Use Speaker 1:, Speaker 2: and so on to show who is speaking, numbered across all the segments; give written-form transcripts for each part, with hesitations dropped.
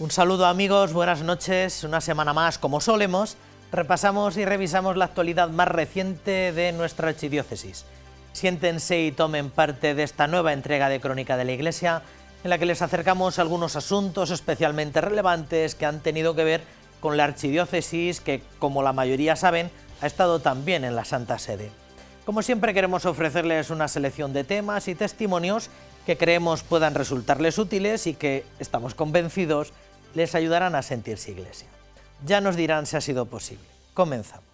Speaker 1: Un saludo amigos, buenas noches. Una semana más, como solemos, repasamos y revisamos la actualidad más reciente de nuestra archidiócesis. Siéntense y tomen parte de esta nueva entrega de Crónica de la Iglesia, en la que les acercamos algunos asuntos especialmente relevantes que han tenido que ver con la archidiócesis, que, como la mayoría saben, ha estado también en la Santa Sede. Como siempre, queremos ofrecerles una selección de temas y testimonios que creemos puedan resultarles útiles y que, estamos convencidos, les ayudarán a sentirse Iglesia. Ya nos dirán si ha sido posible. Comenzamos.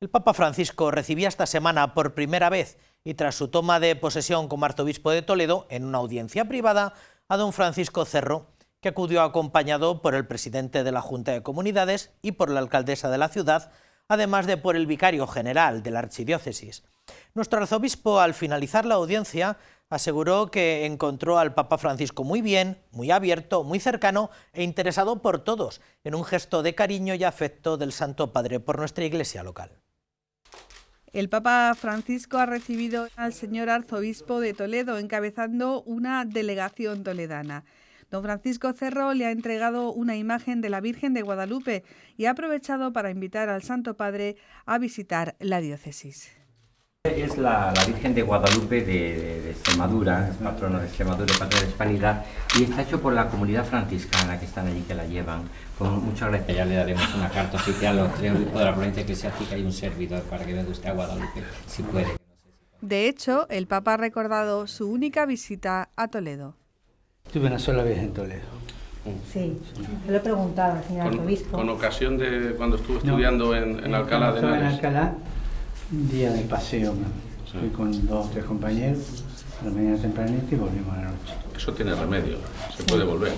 Speaker 1: El Papa Francisco recibía esta semana por primera vez y tras su toma de posesión como arzobispo de Toledo, en una audiencia privada, a don Francisco Cerro, que acudió acompañado por el presidente de la Junta de Comunidades y por la alcaldesa de la ciudad, además de por el vicario general de la archidiócesis. Nuestro arzobispo, al finalizar la audiencia, aseguró que encontró al Papa Francisco muy bien, muy abierto, muy cercano e interesado por todos, en un gesto de cariño y afecto del Santo Padre por nuestra iglesia local.
Speaker 2: El Papa Francisco ha recibido al señor arzobispo de Toledo, encabezando una delegación toledana. Don Francisco Cerro le ha entregado una imagen de la Virgen de Guadalupe y ha aprovechado para invitar al Santo Padre a visitar la diócesis.
Speaker 3: Es la Virgen de Guadalupe de Extremadura, es patrona de Extremadura, patrona de Hispanidad, y está hecho por la comunidad franciscana que están allí, que la llevan. Con muchas gracias. Ya le daremos una carta oficial a los tres obispos de la provincia eclesiástica y un servidor para que venga usted a Guadalupe, si puede.
Speaker 2: De hecho, el Papa ha recordado su única visita a Toledo.
Speaker 4: Estuve una sola vez en Toledo.
Speaker 5: Sí, se lo he preguntado al señor arzobispo.
Speaker 6: Con ocasión de cuando estuvo estudiando en Alcalá de Henares.
Speaker 4: En Alcalá, un día de paseo, sí. Fui con 2 o 3 compañeros, a la mañana tempranito y volvimos a la noche.
Speaker 6: Eso tiene remedio, se puede volver.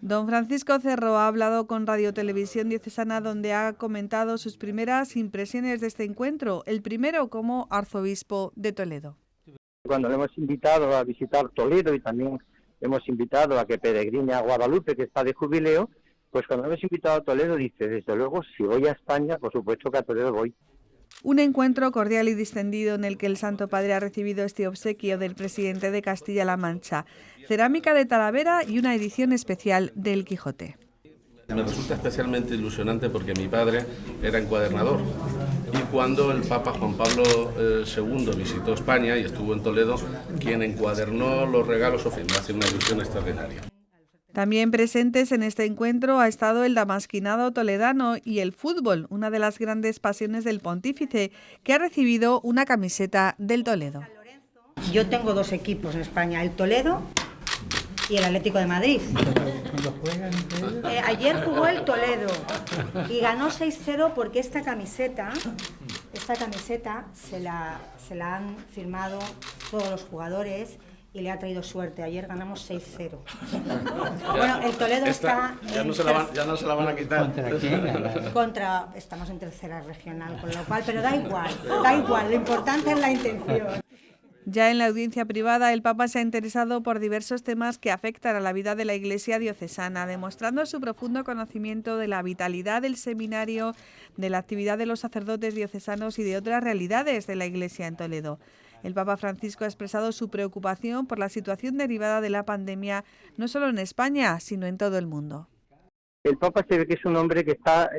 Speaker 2: Don Francisco Cerro ha hablado con Radio Televisión Diocesana, donde ha comentado sus primeras impresiones de este encuentro, el primero como arzobispo de Toledo.
Speaker 7: Cuando le hemos invitado a visitar Toledo y también hemos invitado a que peregrine a Guadalupe, que está de jubileo, pues cuando hemos invitado a Toledo dice, desde luego, si voy a España, por supuesto que a Toledo voy.
Speaker 2: Un encuentro cordial y distendido en el que el Santo Padre ha recibido este obsequio del presidente de Castilla-La Mancha, cerámica de Talavera y una edición especial del Quijote.
Speaker 6: Me resulta especialmente ilusionante porque mi padre era encuadernador y cuando el Papa Juan Pablo II visitó España y estuvo en Toledo, quien encuadernó los regalos oficiales, hace una ilusión extraordinaria.
Speaker 2: También presentes en este encuentro ha estado el damasquinado toledano y el fútbol, una de las grandes pasiones del pontífice, que ha recibido una camiseta del Toledo.
Speaker 5: Yo tengo 2 equipos en España, el Toledo y el Atlético de Madrid. Ayer jugó el Toledo y ganó 6-0 porque esta camiseta se la han firmado todos los jugadores y le ha traído suerte. Ayer ganamos 6-0. Bueno, el Toledo está...
Speaker 6: Ya no se la van a quitar.
Speaker 4: ¿Contra quién?
Speaker 5: Estamos en tercera regional, con lo cual, pero da igual, lo importante es la intención.
Speaker 2: Ya en la audiencia privada, el Papa se ha interesado por diversos temas que afectan a la vida de la Iglesia diocesana, demostrando su profundo conocimiento de la vitalidad del seminario, de la actividad de los sacerdotes diocesanos y de otras realidades de la Iglesia en Toledo. El Papa Francisco ha expresado su preocupación por la situación derivada de la pandemia, no solo en España, sino en todo el mundo.
Speaker 7: El Papa se ve que es un hombre que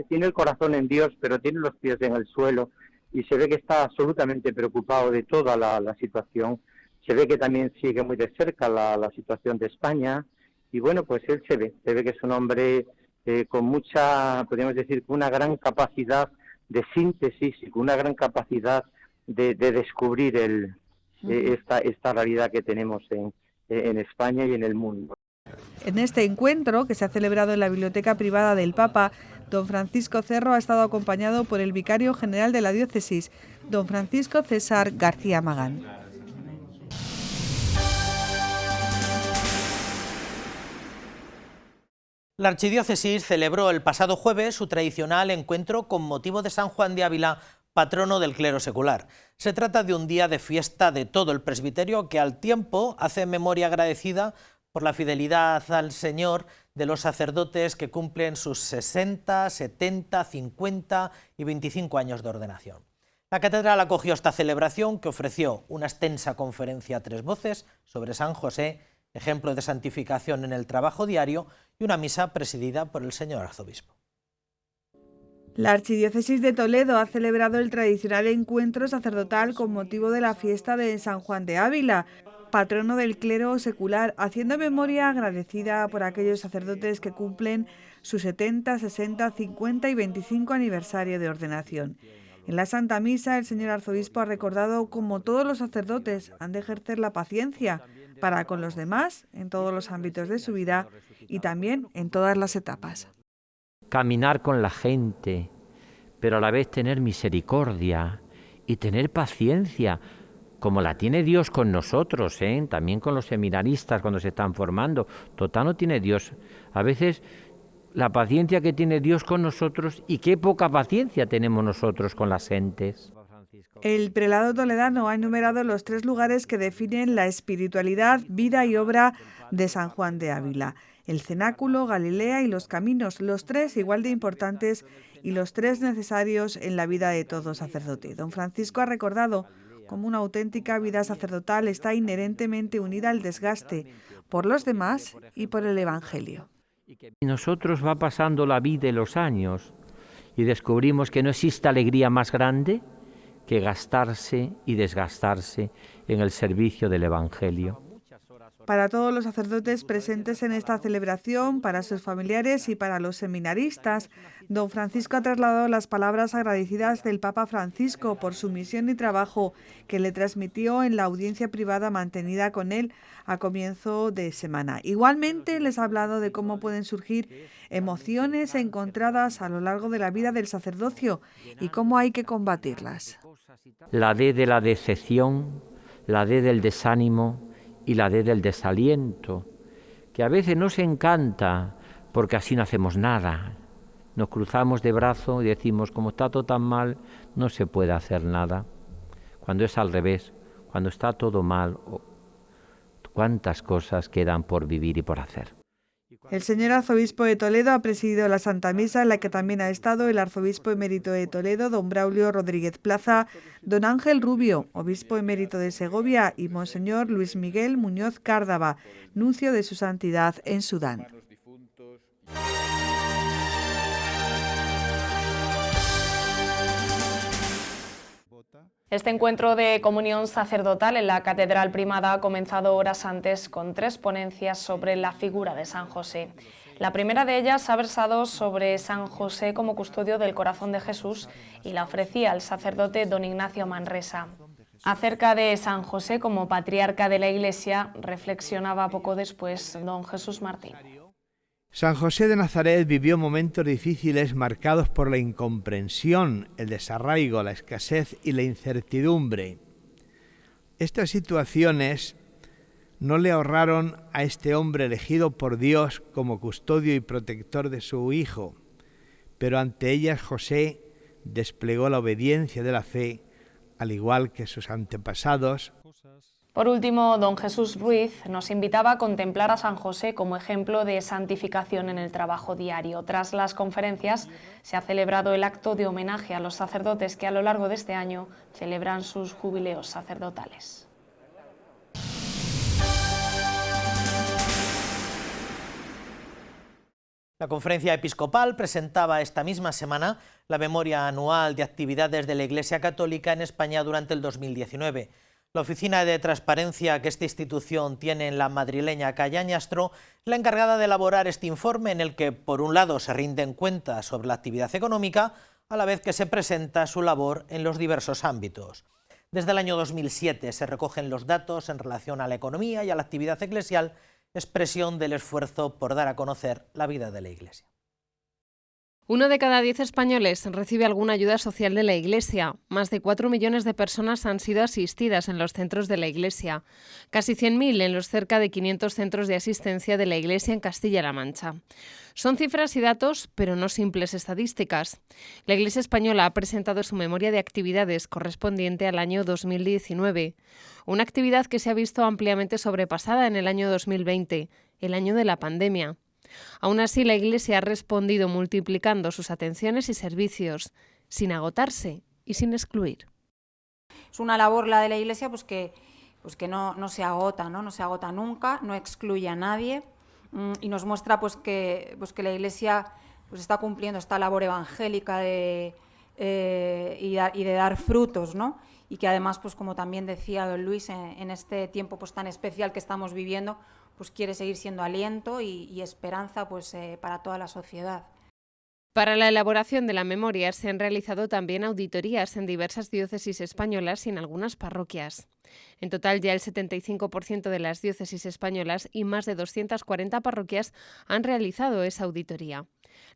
Speaker 7: tiene el corazón en Dios, pero tiene los pies en el suelo y se ve que está absolutamente preocupado de toda la situación. Se ve que también sigue muy de cerca la situación de España y bueno, pues él se ve que es un hombre con mucha, podríamos decir, con una gran capacidad de síntesis y con una gran capacidad de descubrir esta realidad que tenemos en España y en el mundo.
Speaker 2: En este encuentro, que se ha celebrado en la biblioteca privada del Papa, don Francisco Cerro ha estado acompañado por el vicario general de la diócesis, don Francisco César García Magán.
Speaker 1: La archidiócesis celebró el pasado jueves su tradicional encuentro con motivo de San Juan de Ávila, patrono del clero secular. Se trata de un día de fiesta de todo el presbiterio que al tiempo hace memoria agradecida por la fidelidad al Señor de los sacerdotes que cumplen sus 60, 70, 50 y 25 años de ordenación. La catedral acogió esta celebración, que ofreció una extensa conferencia a 3 voces sobre San José ejemplo de santificación en el trabajo diario, y una misa presidida por el señor arzobispo.
Speaker 2: La Archidiócesis de Toledo ha celebrado el tradicional encuentro sacerdotal con motivo de la fiesta de San Juan de Ávila, patrono del clero secular, haciendo memoria agradecida por aquellos sacerdotes que cumplen su 70, 60, 50 y 25 aniversario de ordenación. En la Santa Misa, el señor arzobispo ha recordado cómo todos los sacerdotes han de ejercer la paciencia para con los demás en todos los ámbitos de su vida y también en todas las etapas.
Speaker 8: Caminar con la gente, pero a la vez tener misericordia y tener paciencia, como la tiene Dios con nosotros, también con los seminaristas cuando se están formando. Total no tiene Dios. A veces la paciencia que tiene Dios con nosotros y qué poca paciencia tenemos nosotros con las gentes.
Speaker 2: El prelado toledano ha enumerado los 3 lugares que definen la espiritualidad, vida y obra de San Juan de Ávila: el cenáculo, Galilea y los caminos, los 3 igual de importantes y los 3 necesarios en la vida de todo sacerdote. Don Francisco ha recordado cómo una auténtica vida sacerdotal está inherentemente unida al desgaste por los demás y por el Evangelio.
Speaker 8: Y nosotros va pasando la vida y los años y descubrimos que no existe alegría más grande que gastarse y desgastarse en el servicio del Evangelio.
Speaker 2: Para todos los sacerdotes presentes en esta celebración, para sus familiares y para los seminaristas, don Francisco ha trasladado las palabras agradecidas del Papa Francisco por su misión y trabajo que le transmitió en la audiencia privada mantenida con él a comienzo de semana. Igualmente les ha hablado de cómo pueden surgir emociones encontradas a lo largo de la vida del sacerdocio y cómo hay que combatirlas.
Speaker 8: La D de la decepción, la D del desánimo y la D del desaliento, que a veces nos encanta porque así no hacemos nada. Nos cruzamos de brazo y decimos, como está todo tan mal, no se puede hacer nada. Cuando es al revés, cuando está todo mal, cuántas cosas quedan por vivir y por hacer.
Speaker 2: El señor arzobispo de Toledo ha presidido la Santa Misa, en la que también ha estado el arzobispo emérito de Toledo, don Braulio Rodríguez Plaza, don Ángel Rubio, obispo emérito de Segovia, y monseñor Luis Miguel Muñoz Cárdava, nuncio de su santidad en Sudán.
Speaker 9: Este encuentro de comunión sacerdotal en la Catedral Primada ha comenzado horas antes con 3 ponencias sobre la figura de San José. La primera de ellas ha versado sobre San José como custodio del corazón de Jesús y la ofrecía al sacerdote don Ignacio Manresa. Acerca de San José como patriarca de la Iglesia, reflexionaba poco después don Jesús Martín.
Speaker 10: San José de Nazaret vivió momentos difíciles marcados por la incomprensión, el desarraigo, la escasez y la incertidumbre. Estas situaciones no le ahorraron a este hombre elegido por Dios como custodio y protector de su hijo, pero ante ellas José desplegó la obediencia de la fe, al igual que sus antepasados.
Speaker 9: Por último, don Jesús Ruiz nos invitaba a contemplar a San José como ejemplo de santificación en el trabajo diario. Tras las conferencias se ha celebrado el acto de homenaje a los sacerdotes que a lo largo de este año celebran sus jubileos sacerdotales.
Speaker 1: La Conferencia Episcopal presentaba esta misma semana la memoria anual de actividades de la Iglesia Católica en España durante el 2019. La oficina de transparencia que esta institución tiene en la madrileña calle Añastro es la encargada de elaborar este informe en el que, por un lado, se rinden cuentas sobre la actividad económica, a la vez que se presenta su labor en los diversos ámbitos. Desde el año 2007 se recogen los datos en relación a la economía y a la actividad eclesial, expresión del esfuerzo por dar a conocer la vida de la Iglesia.
Speaker 11: 1 de cada 10 españoles recibe alguna ayuda social de la Iglesia. Más de 4 millones de personas han sido asistidas en los centros de la Iglesia. Casi 100.000 en los cerca de 500 centros de asistencia de la Iglesia en Castilla-La Mancha. Son cifras y datos, pero no simples estadísticas. La Iglesia española ha presentado su memoria de actividades correspondiente al año 2019. Una actividad que se ha visto ampliamente sobrepasada en el año 2020, el año de la pandemia. Aún así, la Iglesia ha respondido multiplicando sus atenciones y servicios, sin agotarse y sin excluir.
Speaker 12: Es una labor la de la Iglesia pues que pues que no se agota, ¿no? No se agota nunca, no excluye a nadie, y nos muestra pues que la Iglesia pues está cumpliendo esta labor evangélica y de dar frutos, ¿no? Y que además, pues como también decía don Luis, en este tiempo pues tan especial que estamos viviendo, pues quiere seguir siendo aliento y esperanza pues para toda la sociedad.
Speaker 11: Para la elaboración de la memoria se han realizado también auditorías en diversas diócesis españolas y en algunas parroquias. En total, ya el 75% de las diócesis españolas y más de 240 parroquias han realizado esa auditoría.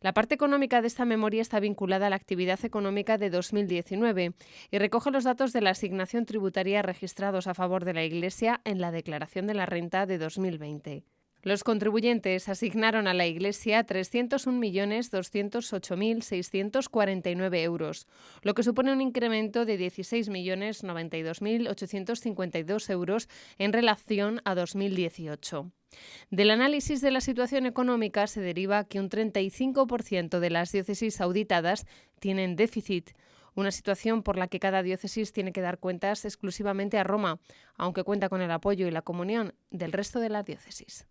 Speaker 11: La parte económica de esta memoria está vinculada a la actividad económica de 2019 y recoge los datos de la asignación tributaria registrados a favor de la Iglesia en la declaración de la renta de 2020. Los contribuyentes asignaron a la Iglesia 301.208.649 euros, lo que supone un incremento de 16.092.852 euros en relación a 2018. Del análisis de la situación económica se deriva que un 35% de las diócesis auditadas tienen déficit, una situación por la que cada diócesis tiene que dar cuentas exclusivamente a Roma, aunque cuenta con el apoyo y la comunión del resto de la diócesis.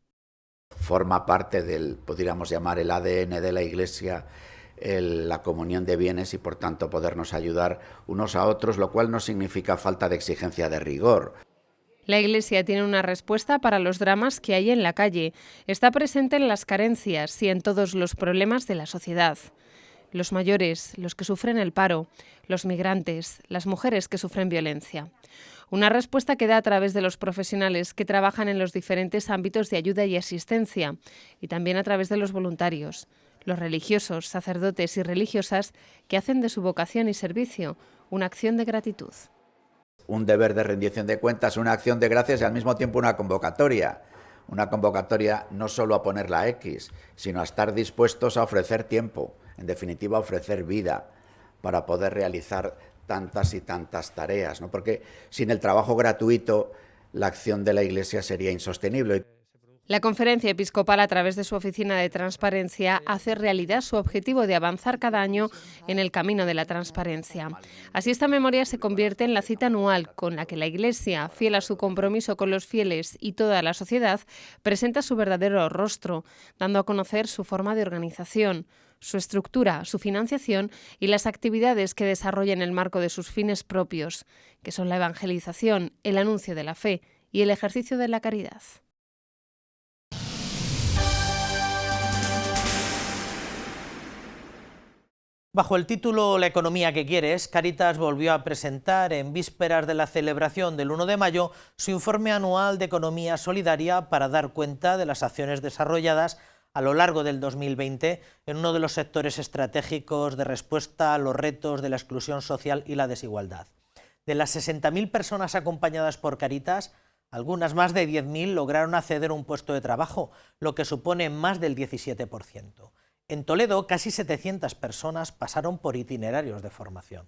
Speaker 13: Forma parte del, podríamos llamar, el ADN de la Iglesia, la comunión de bienes y por tanto podernos ayudar unos a otros, lo cual no significa falta de exigencia de rigor.
Speaker 11: La Iglesia tiene una respuesta para los dramas que hay en la calle. Está presente en las carencias y en todos los problemas de la sociedad. Los mayores, los que sufren el paro, los migrantes, las mujeres que sufren violencia. Una respuesta que da a través de los profesionales que trabajan en los diferentes ámbitos de ayuda y asistencia, y también a través de los voluntarios, los religiosos, sacerdotes y religiosas que hacen de su vocación y servicio una acción de gratitud.
Speaker 13: Un deber de rendición de cuentas, una acción de gracias y al mismo tiempo una convocatoria. Una convocatoria no solo a poner la X, sino a estar dispuestos a ofrecer tiempo, en definitiva a ofrecer vida, para poder realizar tantas y tantas tareas, ¿no? Porque sin el trabajo gratuito la acción de la Iglesia sería insostenible.
Speaker 11: La Conferencia Episcopal, a través de su Oficina de Transparencia, hace realidad su objetivo de avanzar cada año en el camino de la transparencia. Así, esta memoria se convierte en la cita anual con la que la Iglesia, fiel a su compromiso con los fieles y toda la sociedad, presenta su verdadero rostro, dando a conocer su forma de organización, su estructura, su financiación y las actividades que desarrolla en el marco de sus fines propios, que son la evangelización, el anuncio de la fe y el ejercicio de la caridad.
Speaker 1: Bajo el título La economía que quieres, Cáritas volvió a presentar en vísperas de la celebración del 1 de mayo su informe anual de economía solidaria para dar cuenta de las acciones desarrolladas a lo largo del 2020 en uno de los sectores estratégicos de respuesta a los retos de la exclusión social y la desigualdad. De las 60.000 personas acompañadas por Cáritas, algunas más de 10.000 lograron acceder a un puesto de trabajo, lo que supone más del 17%. En Toledo, casi 700 personas pasaron por itinerarios de formación.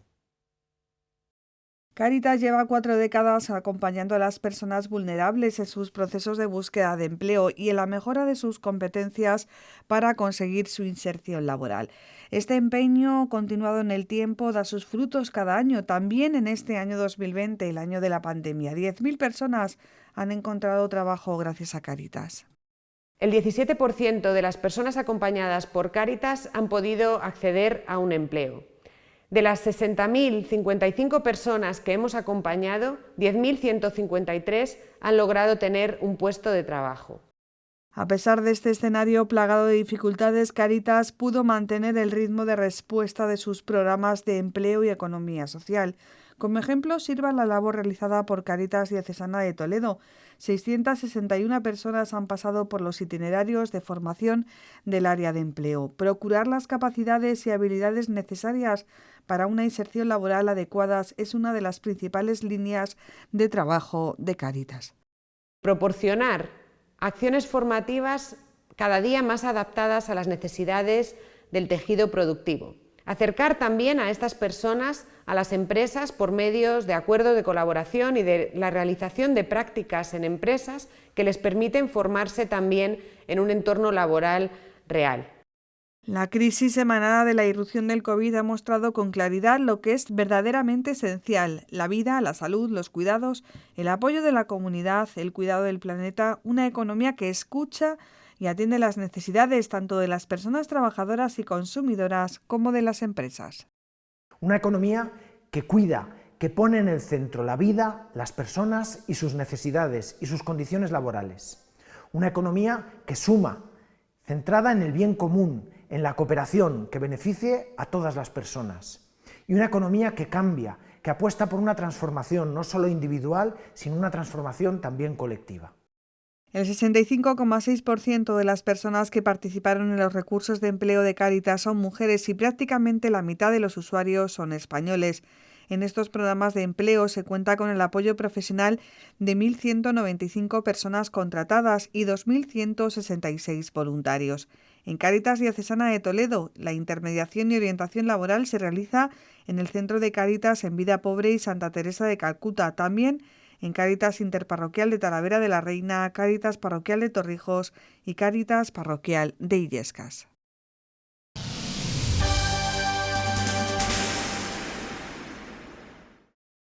Speaker 2: Cáritas lleva 4 décadas acompañando a las personas vulnerables en sus procesos de búsqueda de empleo y en la mejora de sus competencias para conseguir su inserción laboral. Este empeño, continuado en el tiempo, da sus frutos cada año, también en este año 2020, el año de la pandemia. 10.000 personas han encontrado trabajo gracias a Cáritas.
Speaker 14: El 17% de las personas acompañadas por Cáritas han podido acceder a un empleo. De las 60.055 personas que hemos acompañado, 10.153 han logrado tener un puesto de trabajo.
Speaker 2: A pesar de este escenario plagado de dificultades, Cáritas pudo mantener el ritmo de respuesta de sus programas de empleo y economía social. Como ejemplo, sirva la labor realizada por Cáritas Diocesana de Toledo. 661 personas han pasado por los itinerarios de formación del área de empleo. Procurar las capacidades y habilidades necesarias para una inserción laboral adecuadas es una de las principales líneas de trabajo de Cáritas.
Speaker 14: Proporcionar acciones formativas cada día más adaptadas a las necesidades del tejido productivo. Acercar también a estas personas a las empresas por medios de acuerdos de colaboración y de la realización de prácticas en empresas que les permiten formarse también en un entorno laboral real.
Speaker 2: La crisis emanada de la irrupción del COVID ha mostrado con claridad lo que es verdaderamente esencial: la vida, la salud, los cuidados, el apoyo de la comunidad, el cuidado del planeta, una economía que escucha y atiende las necesidades tanto de las personas trabajadoras y consumidoras como de las empresas.
Speaker 15: Una economía que cuida, que pone en el centro la vida, las personas y sus necesidades y sus condiciones laborales. Una economía que suma, centrada en el bien común, en la cooperación que beneficie a todas las personas. Y una economía que cambia, que apuesta por una transformación no solo individual, sino una transformación también colectiva.
Speaker 2: El 65,6% de las personas que participaron en los recursos de empleo de Cáritas son mujeres y prácticamente la mitad de los usuarios son españoles. En estos programas de empleo se cuenta con el apoyo profesional de 1.195 personas contratadas y 2.166 voluntarios. En Cáritas Diocesana de Toledo, la intermediación y orientación laboral se realiza en el Centro de Cáritas en Vida Pobre y Santa Teresa de Calcuta, también en Cáritas Interparroquial de Talavera de la Reina, Cáritas Parroquial de Torrijos y Cáritas Parroquial de Illescas.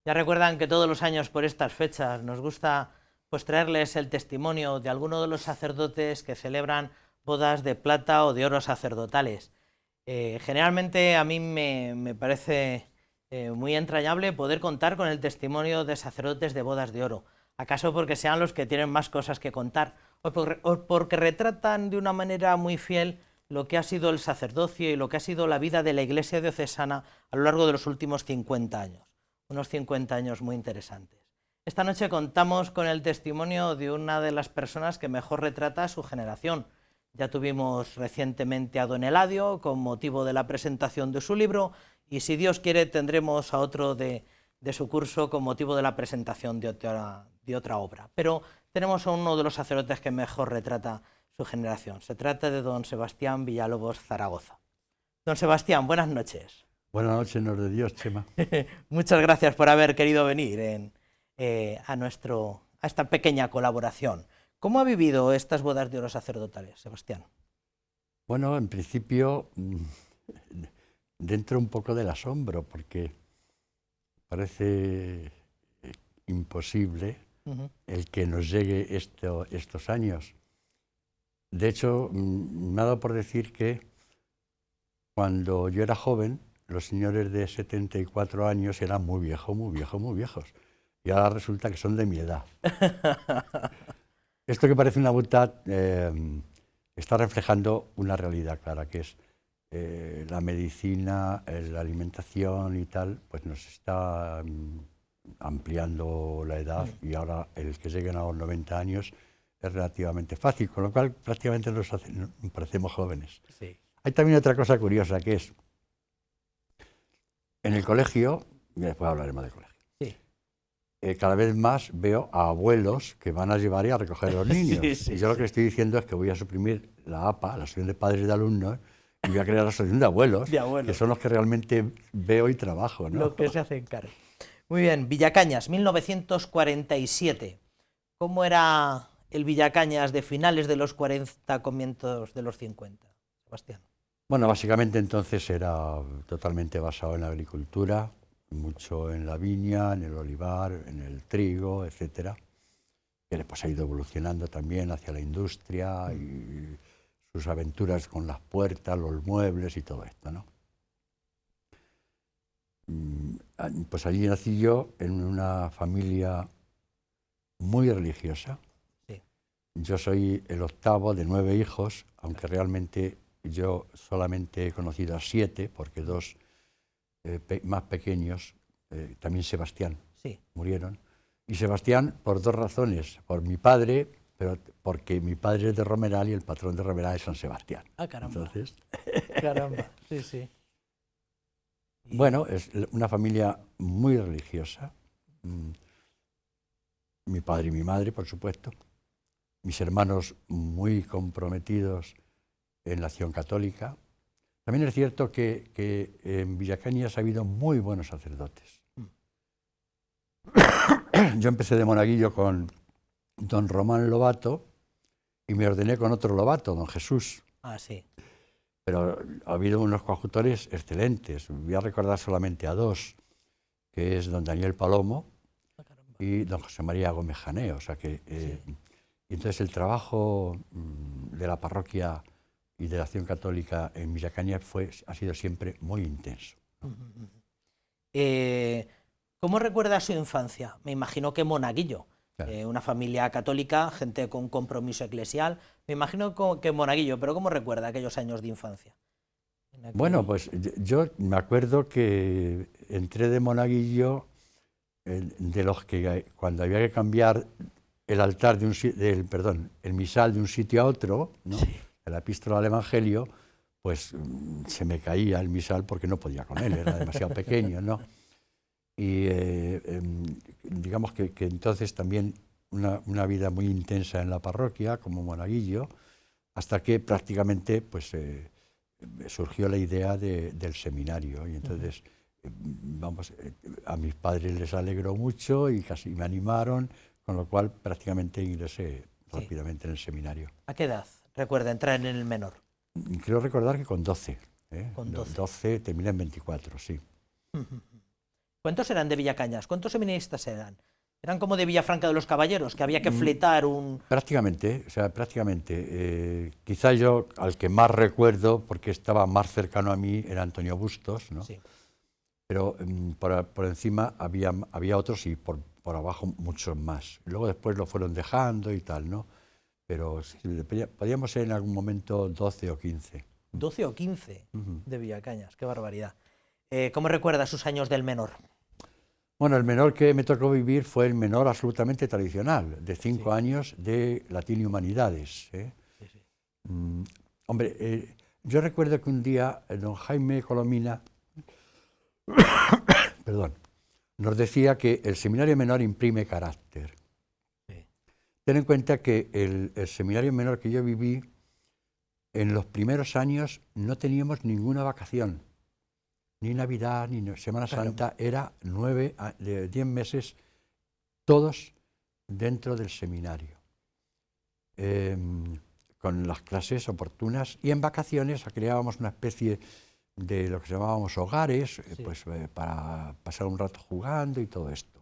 Speaker 1: Ya recuerdan que todos los años por estas fechas nos gusta traerles el testimonio de alguno de los sacerdotes que celebran bodas de plata o de oro sacerdotales. Generalmente a mí me parece muy entrañable poder contar con el testimonio de sacerdotes de bodas de oro. ¿Acaso porque sean los que tienen más cosas que contar? O porque retratan de una manera muy fiel lo que ha sido el sacerdocio y lo que ha sido la vida de la Iglesia diocesana a lo largo de los últimos 50 años. Unos 50 años muy interesantes. Esta noche contamos con el testimonio de una de las personas que mejor retrata a su generación. Ya tuvimos recientemente a don Eladio con motivo de la presentación de su libro y si Dios quiere tendremos a otro de su curso con motivo de la presentación de otra obra. Pero tenemos a uno de los sacerdotes que mejor retrata su generación. Se trata de don Sebastián Villalobos Zaragoza. Don Sebastián, buenas noches.
Speaker 16: Buenas noches, en de Dios, Chema.
Speaker 1: Muchas gracias por haber querido venir a esta pequeña colaboración. ¿Cómo ha vivido estas bodas de oro sacerdotales, Sebastián?
Speaker 16: Bueno, en principio, dentro un poco del asombro, porque parece imposible el que nos llegue estos años. De hecho, me ha dado por decir que cuando yo era joven, los señores de 74 años eran muy viejos, muy viejos, muy viejos. Y ahora resulta que son de mi edad. Esto que parece una butad está reflejando una realidad clara, que es la medicina, la alimentación y tal, pues nos está ampliando la edad y ahora el que lleguen a los 90 años es relativamente fácil, con lo cual prácticamente nos parecemos jóvenes.
Speaker 1: Sí.
Speaker 16: Hay también otra cosa curiosa que es, en el colegio, y después hablaremos del colegio,
Speaker 1: sí.
Speaker 16: Cada vez más veo a abuelos que van a llevar y a recoger a los niños.
Speaker 1: Sí, sí,
Speaker 16: y yo lo que estoy diciendo es que voy a suprimir la APA, la Asociación de Padres y de Alumnos, y voy a crear la Asociación de Abuelos, que son los que realmente veo y trabajo, ¿no?
Speaker 1: Los que se hacen cargo. Muy bien, Villacañas, 1947. ¿Cómo era el Villacañas de finales de los 40, comienzos de los 50, Sebastián?
Speaker 16: Bueno, básicamente entonces era totalmente basado en la agricultura, mucho en la viña, en el olivar, en el trigo, etcétera. Que después ha ido evolucionando también hacia la industria y sus aventuras con las puertas, los muebles y todo esto, ¿no? Pues allí nací yo en una familia muy religiosa.
Speaker 1: Sí.
Speaker 16: Yo soy el octavo de 9 hijos, aunque realmente yo solamente he conocido a 7, porque 2 más pequeños, también Sebastián,
Speaker 1: sí,
Speaker 16: murieron. Y Sebastián por 2 razones, por mi padre, pero porque mi padre es de Romeral y el patrón de Romeral es San Sebastián.
Speaker 1: Ah, caramba.
Speaker 16: Entonces,
Speaker 1: caramba, sí, sí.
Speaker 16: Bueno, es una familia muy religiosa. Mi padre y mi madre, por supuesto. Mis hermanos muy comprometidos en la acción católica. También es cierto que en Villacañas ha habido muy buenos sacerdotes. Yo empecé de monaguillo con don Román Lobato y me ordené con otro Lobato, don Jesús.
Speaker 1: Ah, sí.
Speaker 16: pero ha habido unos coautores excelentes. Voy a recordar solamente a dos, que es don Daniel Palomo y don José María Gómez Jané. O sea que, y entonces el trabajo de la parroquia y de la Acción Católica en Villacañas ha sido siempre muy intenso.
Speaker 1: ¿Cómo recuerda su infancia? Me imagino que Monaguillo, claro. Una familia católica, gente con compromiso eclesial. Me imagino que Monaguillo, pero ¿cómo recuerda aquellos años de infancia?
Speaker 16: Bueno, pues yo me acuerdo que entré de Monaguillo, de los que cuando había que cambiar el altar el misal de un sitio a otro, ¿no? Sí. La epístola al Evangelio, pues se me caía el misal porque no podía con él, era demasiado pequeño, ¿no? Y digamos que entonces también una vida muy intensa en la parroquia, como Monaguillo, hasta que prácticamente pues, surgió la idea del seminario. Y entonces, a mis padres les alegró mucho y casi me animaron, con lo cual prácticamente ingresé rápidamente en el seminario.
Speaker 1: ¿A qué edad recuerda entrar en el menor?
Speaker 16: Creo recordar que con 12.
Speaker 1: Con 12.
Speaker 16: 12, terminé en 24, sí.
Speaker 1: ¿Cuántos eran de Villacañas? ¿Cuántos seminaristas eran? ¿Eran como de Villafranca de los Caballeros, que había que fletar un...?
Speaker 16: Prácticamente, o sea, prácticamente. Quizá yo, al que más recuerdo, porque estaba más cercano a mí, era Antonio Bustos, ¿no? Sí. Pero por encima había otros y por abajo muchos más. Luego después lo fueron dejando y tal, ¿no? Pero sí, podíamos ser en algún momento 12 o 15.
Speaker 1: 12 o 15 de Villacañas, qué barbaridad. ¿Cómo recuerda sus años del menor?
Speaker 16: Bueno, el menor que me tocó vivir fue el menor absolutamente tradicional, de 5 años de Latín y Humanidades. Hombre, yo recuerdo que un día don Jaime Colomina perdón, nos decía que el seminario menor imprime carácter. Ten en cuenta que el seminario menor que yo viví, en los primeros años no teníamos ninguna vacación, ni Navidad, ni Semana Santa, era 10 meses todos dentro del seminario, con las clases oportunas, y en vacaciones creábamos una especie de lo que llamábamos hogares, pues, para pasar un rato jugando y todo esto.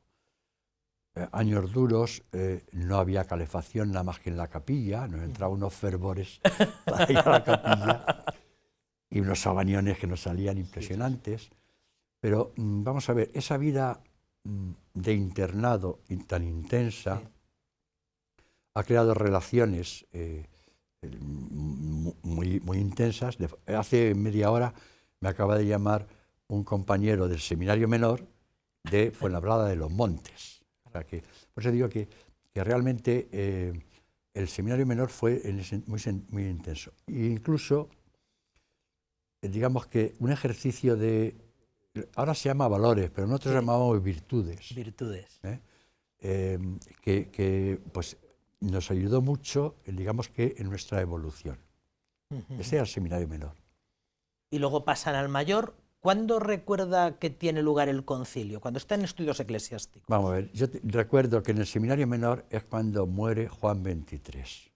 Speaker 16: Años duros, no había calefacción nada más que en la capilla, nos entraban unos fervores para ir a la capilla y unos sabaniones que nos salían impresionantes. Pero vamos a ver, esa vida de internado tan intensa ha creado relaciones muy intensas. Hace media hora me acaba de llamar un compañero del seminario menor de Fuenlabrada de los Montes. O sea que, por eso digo que realmente el seminario menor fue muy intenso. E incluso, digamos que un ejercicio de, ahora se llama valores, pero nosotros llamábamos virtudes.
Speaker 1: Virtudes.
Speaker 16: Que pues nos ayudó mucho, digamos que en nuestra evolución. Ese era el seminario menor.
Speaker 1: Y luego pasan al mayor. ¿Cuándo recuerda que tiene lugar el concilio? Cuando está en estudios eclesiásticos.
Speaker 16: Vamos a ver, yo recuerdo que en el seminario menor es cuando muere Juan XXIII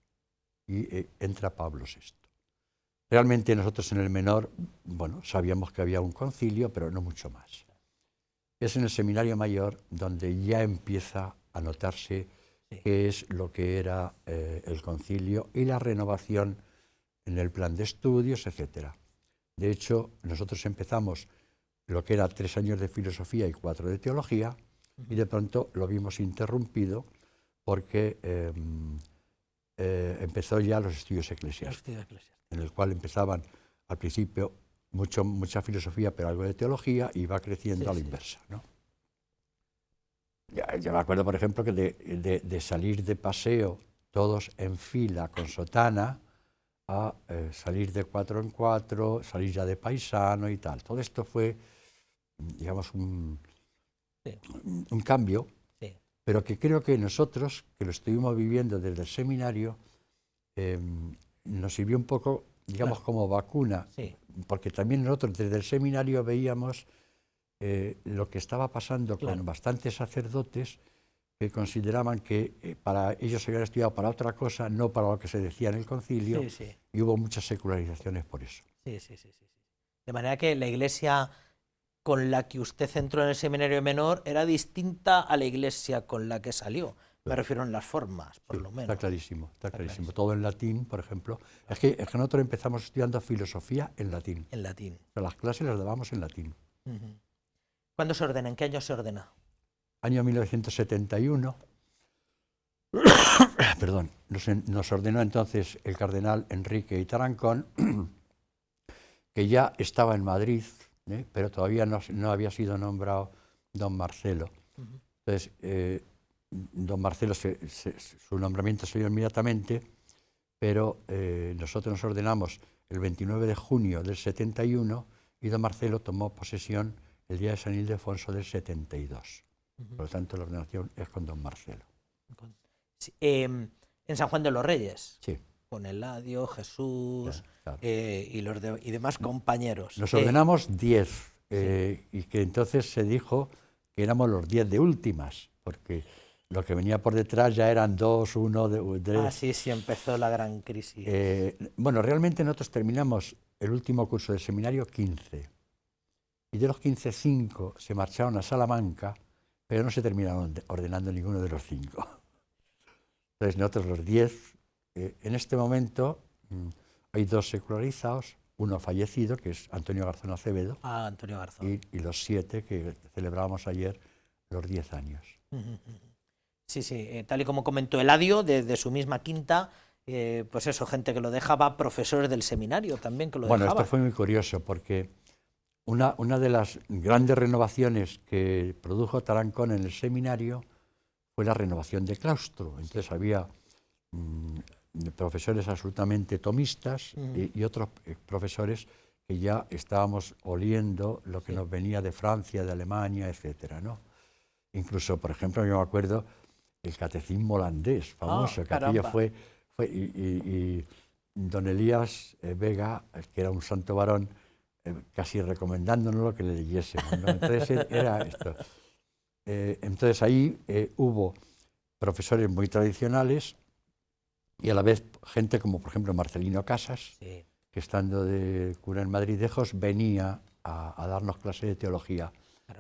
Speaker 16: y entra Pablo VI. Realmente nosotros en el menor, bueno, sabíamos que había un concilio, pero no mucho más. Es en el seminario mayor donde ya empieza a notarse qué es lo que era el concilio y la renovación en el plan de estudios, etcétera. De hecho, nosotros empezamos lo que era 3 años de filosofía y 4 de teología, y de pronto lo vimos interrumpido porque empezó ya los estudios eclesiásticos, en el cual empezaban al principio mucha filosofía, pero algo de teología, y va creciendo a la inversa, ¿no? Yo me acuerdo, por ejemplo, que de salir de paseo todos en fila con sotana, a salir de 4 en 4, salir ya de paisano y tal. Todo esto fue, digamos, un cambio, pero que creo que nosotros, que lo estuvimos viviendo desde el seminario, nos sirvió un poco, digamos, como vacuna, porque también nosotros desde el seminario veíamos lo que estaba pasando con bastantes sacerdotes que consideraban que para ellos se habían estudiado para otra cosa, no para lo que se decía en el concilio, y hubo muchas secularizaciones por eso.
Speaker 1: Sí. De manera que la iglesia con la que usted entró en el seminario menor era distinta a la iglesia con la que salió. Me refiero en las formas, por lo menos.
Speaker 16: Está clarísimo. Todo en latín, por ejemplo. Es que nosotros empezamos estudiando filosofía en latín.
Speaker 1: En latín.
Speaker 16: O sea, las clases las dábamos en latín.
Speaker 1: ¿Cuándo se ordena? ¿En qué año se ordena?
Speaker 16: Año 1971. Perdón. Nos ordenó entonces el cardenal Enrique Tarancón, que ya estaba en Madrid, pero todavía no había sido nombrado don Marcelo. Entonces, don Marcelo, su nombramiento se dio inmediatamente, pero nosotros nos ordenamos el 29 de junio del 71 y don Marcelo tomó posesión el día de San Ildefonso del 72. Por lo tanto, la ordenación es con don Marcelo.
Speaker 1: Sí, en San Juan de los Reyes.
Speaker 16: Sí.
Speaker 1: Con Eladio, Jesús,
Speaker 16: claro.
Speaker 1: Y demás compañeros.
Speaker 16: Nos ordenamos 10 y que entonces se dijo que éramos los 10 de últimas, porque lo que venía por detrás ya eran 2, 1, 3.
Speaker 1: Sí, empezó la gran crisis.
Speaker 16: Bueno, realmente nosotros terminamos el último curso del seminario 15. Y de los 15, 5 se marcharon a Salamanca, pero no se terminaron ordenando ninguno de los 5. Entonces nosotros los 10, en este momento hay 2 secularizados, uno fallecido, que es Antonio Garzón Acevedo.
Speaker 1: Antonio Garzón.
Speaker 16: Y los 7 que celebrábamos ayer los 10 años.
Speaker 1: Sí, tal y como comentó Eladio, desde su misma quinta, pues eso, gente que lo dejaba, profesores del seminario también que lo dejaban.
Speaker 16: Bueno, esto fue muy curioso porque una de las grandes renovaciones que produjo Tarancón en el seminario fue la renovación de claustro. Entonces había profesores absolutamente tomistas y otros profesores que ya estábamos oliendo lo que nos venía de Francia, de Alemania, etcétera, ¿no? Incluso, por ejemplo, yo me acuerdo el catecismo holandés, famoso, que aquello fue y don Elías Vega, que era un santo varón, casi recomendándonos lo que le leyésemos, ¿no? Entonces era esto. Entonces ahí hubo profesores muy tradicionales y a la vez gente como por ejemplo Marcelino Casas, que estando de cura en Madridejos venía a darnos clase de teología.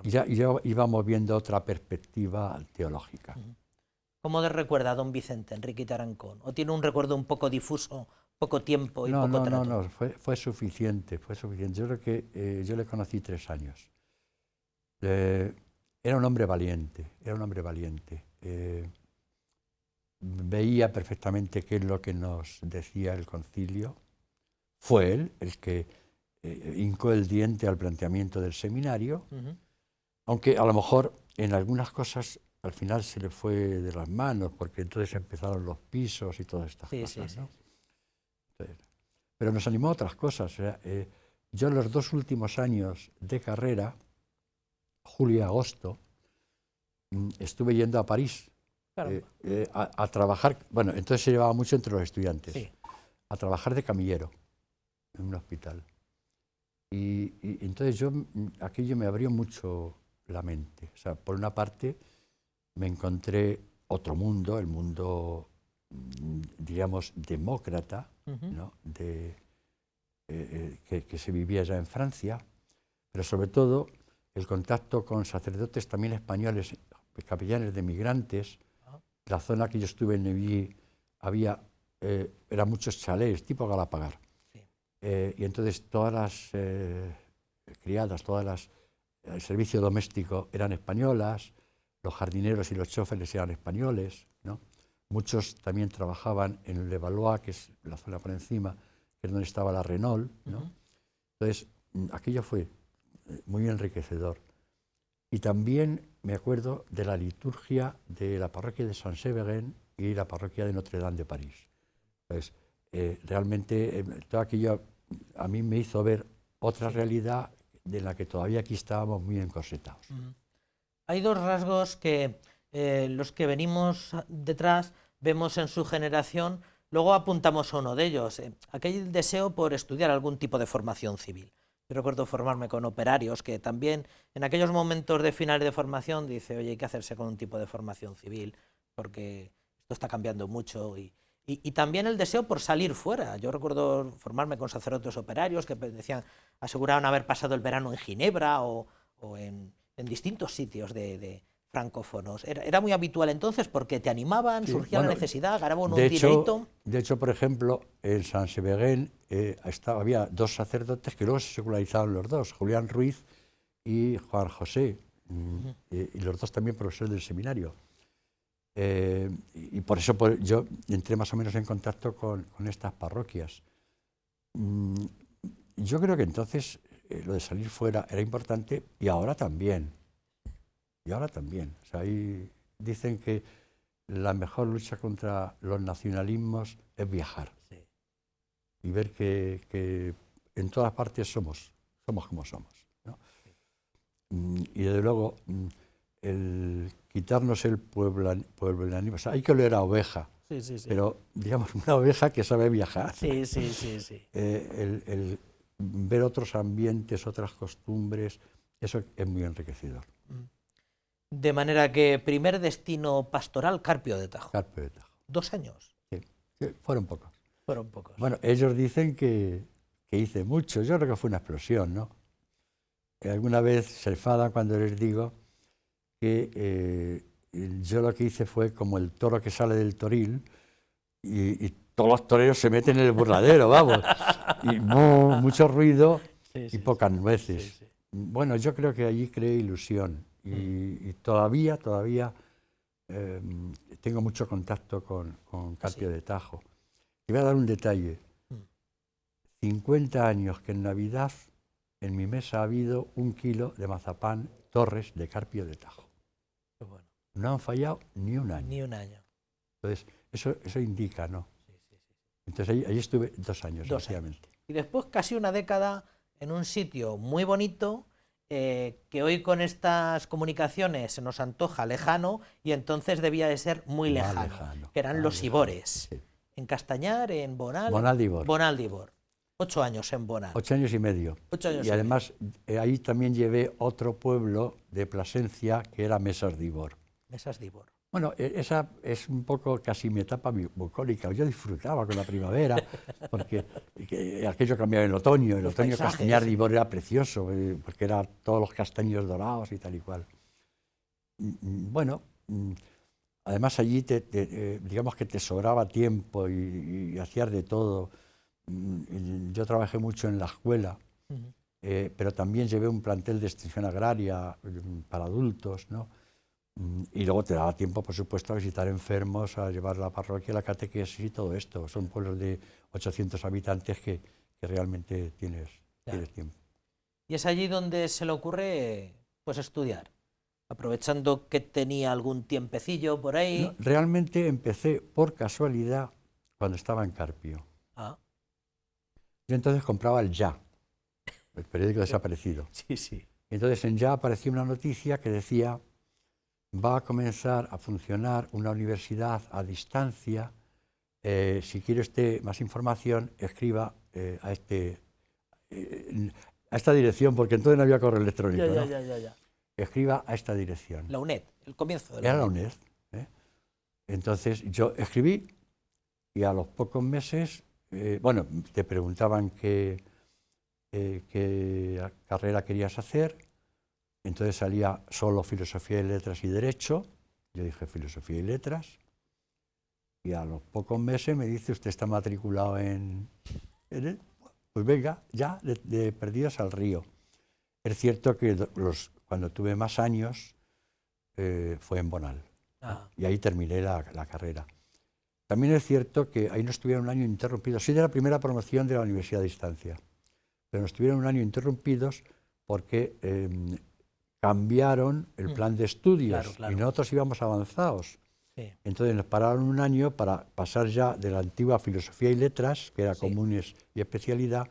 Speaker 16: Y ya íbamos viendo otra perspectiva teológica.
Speaker 1: ¿Cómo le recuerda a don Vicente Enrique Tarancón? ¿O tiene un recuerdo un poco difuso, poco tiempo y poco trato?
Speaker 16: No, fue suficiente. Yo creo que yo le conocí 3 años. Era un hombre valiente. Veía perfectamente qué es lo que nos decía el concilio. Fue él el que hincó el diente al planteamiento del seminario, aunque a lo mejor en algunas cosas al final se le fue de las manos, porque entonces empezaron los pisos y todas estas cosas, ¿no? Entonces, pero nos animó a otras cosas. O sea, yo en los 2 últimos años de carrera, julio y agosto, estuve yendo a París a trabajar. Bueno, entonces se llevaba mucho entre los estudiantes, a trabajar de camillero en un hospital. Y entonces aquello me abrió mucho la mente. O sea, por una parte me encontré otro mundo, el mundo, digamos, demócrata, ¿no? Que se vivía ya en Francia, pero sobre todo el contacto con sacerdotes también españoles, capellanes de migrantes. La zona que yo estuve en Neuilly eran muchos chalés, tipo Galapagar. Y entonces todas las criadas, el servicio doméstico eran españolas, los jardineros y los choferes eran españoles, ¿no? Muchos también trabajaban en el Levallois, que es la zona por encima, que es donde estaba la Renault, ¿no? Entonces, aquello fue muy enriquecedor. Y también me acuerdo de la liturgia de la parroquia de Saint-Séverin y la parroquia de Notre-Dame de París. Entonces, realmente todo aquello a mí me hizo ver otra realidad de la que todavía aquí estábamos muy encorsetados.
Speaker 1: Hay 2 rasgos que los que venimos detrás vemos en su generación, luego apuntamos a uno de ellos, aquel deseo por estudiar algún tipo de formación civil. Yo recuerdo formarme con operarios que también en aquellos momentos de finales de formación dice, oye, hay que hacerse con un tipo de formación civil porque esto está cambiando mucho y Y también el deseo por salir fuera. Yo recuerdo formarme con sacerdotes operarios que decían, aseguraban haber pasado el verano en Ginebra o en distintos sitios de francófonos. Era muy habitual entonces porque te animaban,
Speaker 16: Sí,
Speaker 1: surgía
Speaker 16: bueno,
Speaker 1: la necesidad, ganaban un
Speaker 16: de
Speaker 1: dinerito.
Speaker 16: hecho, por ejemplo, en San Severén había dos sacerdotes que luego se secularizaron los dos, Julián Ruiz y Juan José, y los dos también profesores del seminario. Y por eso yo entré más o menos en contacto con estas parroquias. Yo creo que entonces lo de salir fuera era importante y ahora también. O sea, ahí dicen que la mejor lucha contra los nacionalismos es viajar.
Speaker 1: Sí.
Speaker 16: Y ver que en todas partes somos como somos, ¿no? Y desde luego, el quitarnos el pueblanismo, o sea, hay que oler a oveja,
Speaker 1: Sí.
Speaker 16: pero digamos una oveja que sabe viajar.
Speaker 1: Sí.
Speaker 16: El ver otros ambientes, otras costumbres, eso es muy enriquecedor.
Speaker 1: De manera que primer destino pastoral, Carpio de Tajo.
Speaker 16: Carpio de Tajo.
Speaker 1: 2 años.
Speaker 16: Sí, fueron pocos.
Speaker 1: Fueron pocos.
Speaker 16: Bueno, ellos dicen que hice mucho, yo creo que fue una explosión, ¿no? Alguna vez se enfadan cuando les digo que yo lo que hice fue como el toro que sale del toril y todos los toreros se meten en el burladero, vamos, y mucho ruido y pocas nueces. Bueno, yo creo que allí creé ilusión y todavía tengo mucho contacto con Carpio de Tajo. Te voy a dar un detalle. 50 años que en Navidad en mi mesa ha habido 1 kilo de mazapán Torres de Carpio de Tajo.
Speaker 1: Qué bueno.
Speaker 16: No han fallado ni un año.
Speaker 1: Ni un año.
Speaker 16: Entonces, eso indica, ¿no? Entonces, ahí estuve 2 años,
Speaker 1: 2
Speaker 16: obviamente.
Speaker 1: Y después casi una década en un sitio muy bonito que hoy con estas comunicaciones se nos antoja lejano y entonces debía de ser muy lejano, que eran los Ibores.
Speaker 16: Sí.
Speaker 1: En Castañar, en Bonal.
Speaker 16: Bonaldibor.
Speaker 1: Bonaldibor. 8 años en Bonal.
Speaker 16: 8 años y medio.
Speaker 1: 8 años
Speaker 16: y además, ahí también llevé otro pueblo de Plasencia que era Mesas de Ibor.
Speaker 1: Mesas de Ibor.
Speaker 16: Bueno, esa es un poco casi mi etapa bucólica. Yo disfrutaba con la primavera, porque aquello cambiaba en otoño. El otoño Castañar de Ibor era precioso, porque eran todos los castaños dorados y tal y cual. Bueno, además allí digamos que te sobraba tiempo y hacías de todo. Yo trabajé mucho en la escuela, pero también llevé un plantel de extensión agraria para adultos, ¿no? Y luego te daba tiempo, por supuesto, a visitar enfermos, a llevar la parroquia, la catequesis y todo esto. Son pueblos de 800 habitantes que realmente tienes tiempo.
Speaker 1: Y es allí donde se le ocurre pues estudiar, aprovechando que tenía algún tiempecillo por ahí.
Speaker 16: No, realmente empecé por casualidad cuando estaba en Carpio. Yo entonces compraba el Ya, el periódico desaparecido.
Speaker 1: Sí.
Speaker 16: Entonces en Ya apareció una noticia que decía: va a comenzar a funcionar una universidad a distancia. Si quiere usted más información, escriba a esta dirección, porque entonces no había correo electrónico.
Speaker 1: Ya.
Speaker 16: Escriba a esta dirección.
Speaker 1: La UNED, el comienzo de la
Speaker 16: Era
Speaker 1: UNED.
Speaker 16: la UNED. Entonces yo escribí y a los pocos meses, te preguntaban qué carrera querías hacer. Entonces salía solo Filosofía y Letras y Derecho. Yo dije Filosofía y Letras. Y a los pocos meses me dice: usted está matriculado en él. Pues venga, ya, de perdidos al río. Es cierto que cuando tuve más años fue en Bonal. Y ahí terminé la carrera. También es cierto que ahí nos estuvieron un año interrumpidos. Soy de la primera promoción de la Universidad de Distancia. Pero nos estuvieron un año interrumpidos porque cambiaron el plan de estudios y nosotros íbamos avanzados.
Speaker 1: Sí.
Speaker 16: Entonces nos pararon un año para pasar ya de la antigua Filosofía y Letras, que era comunes y especialidad,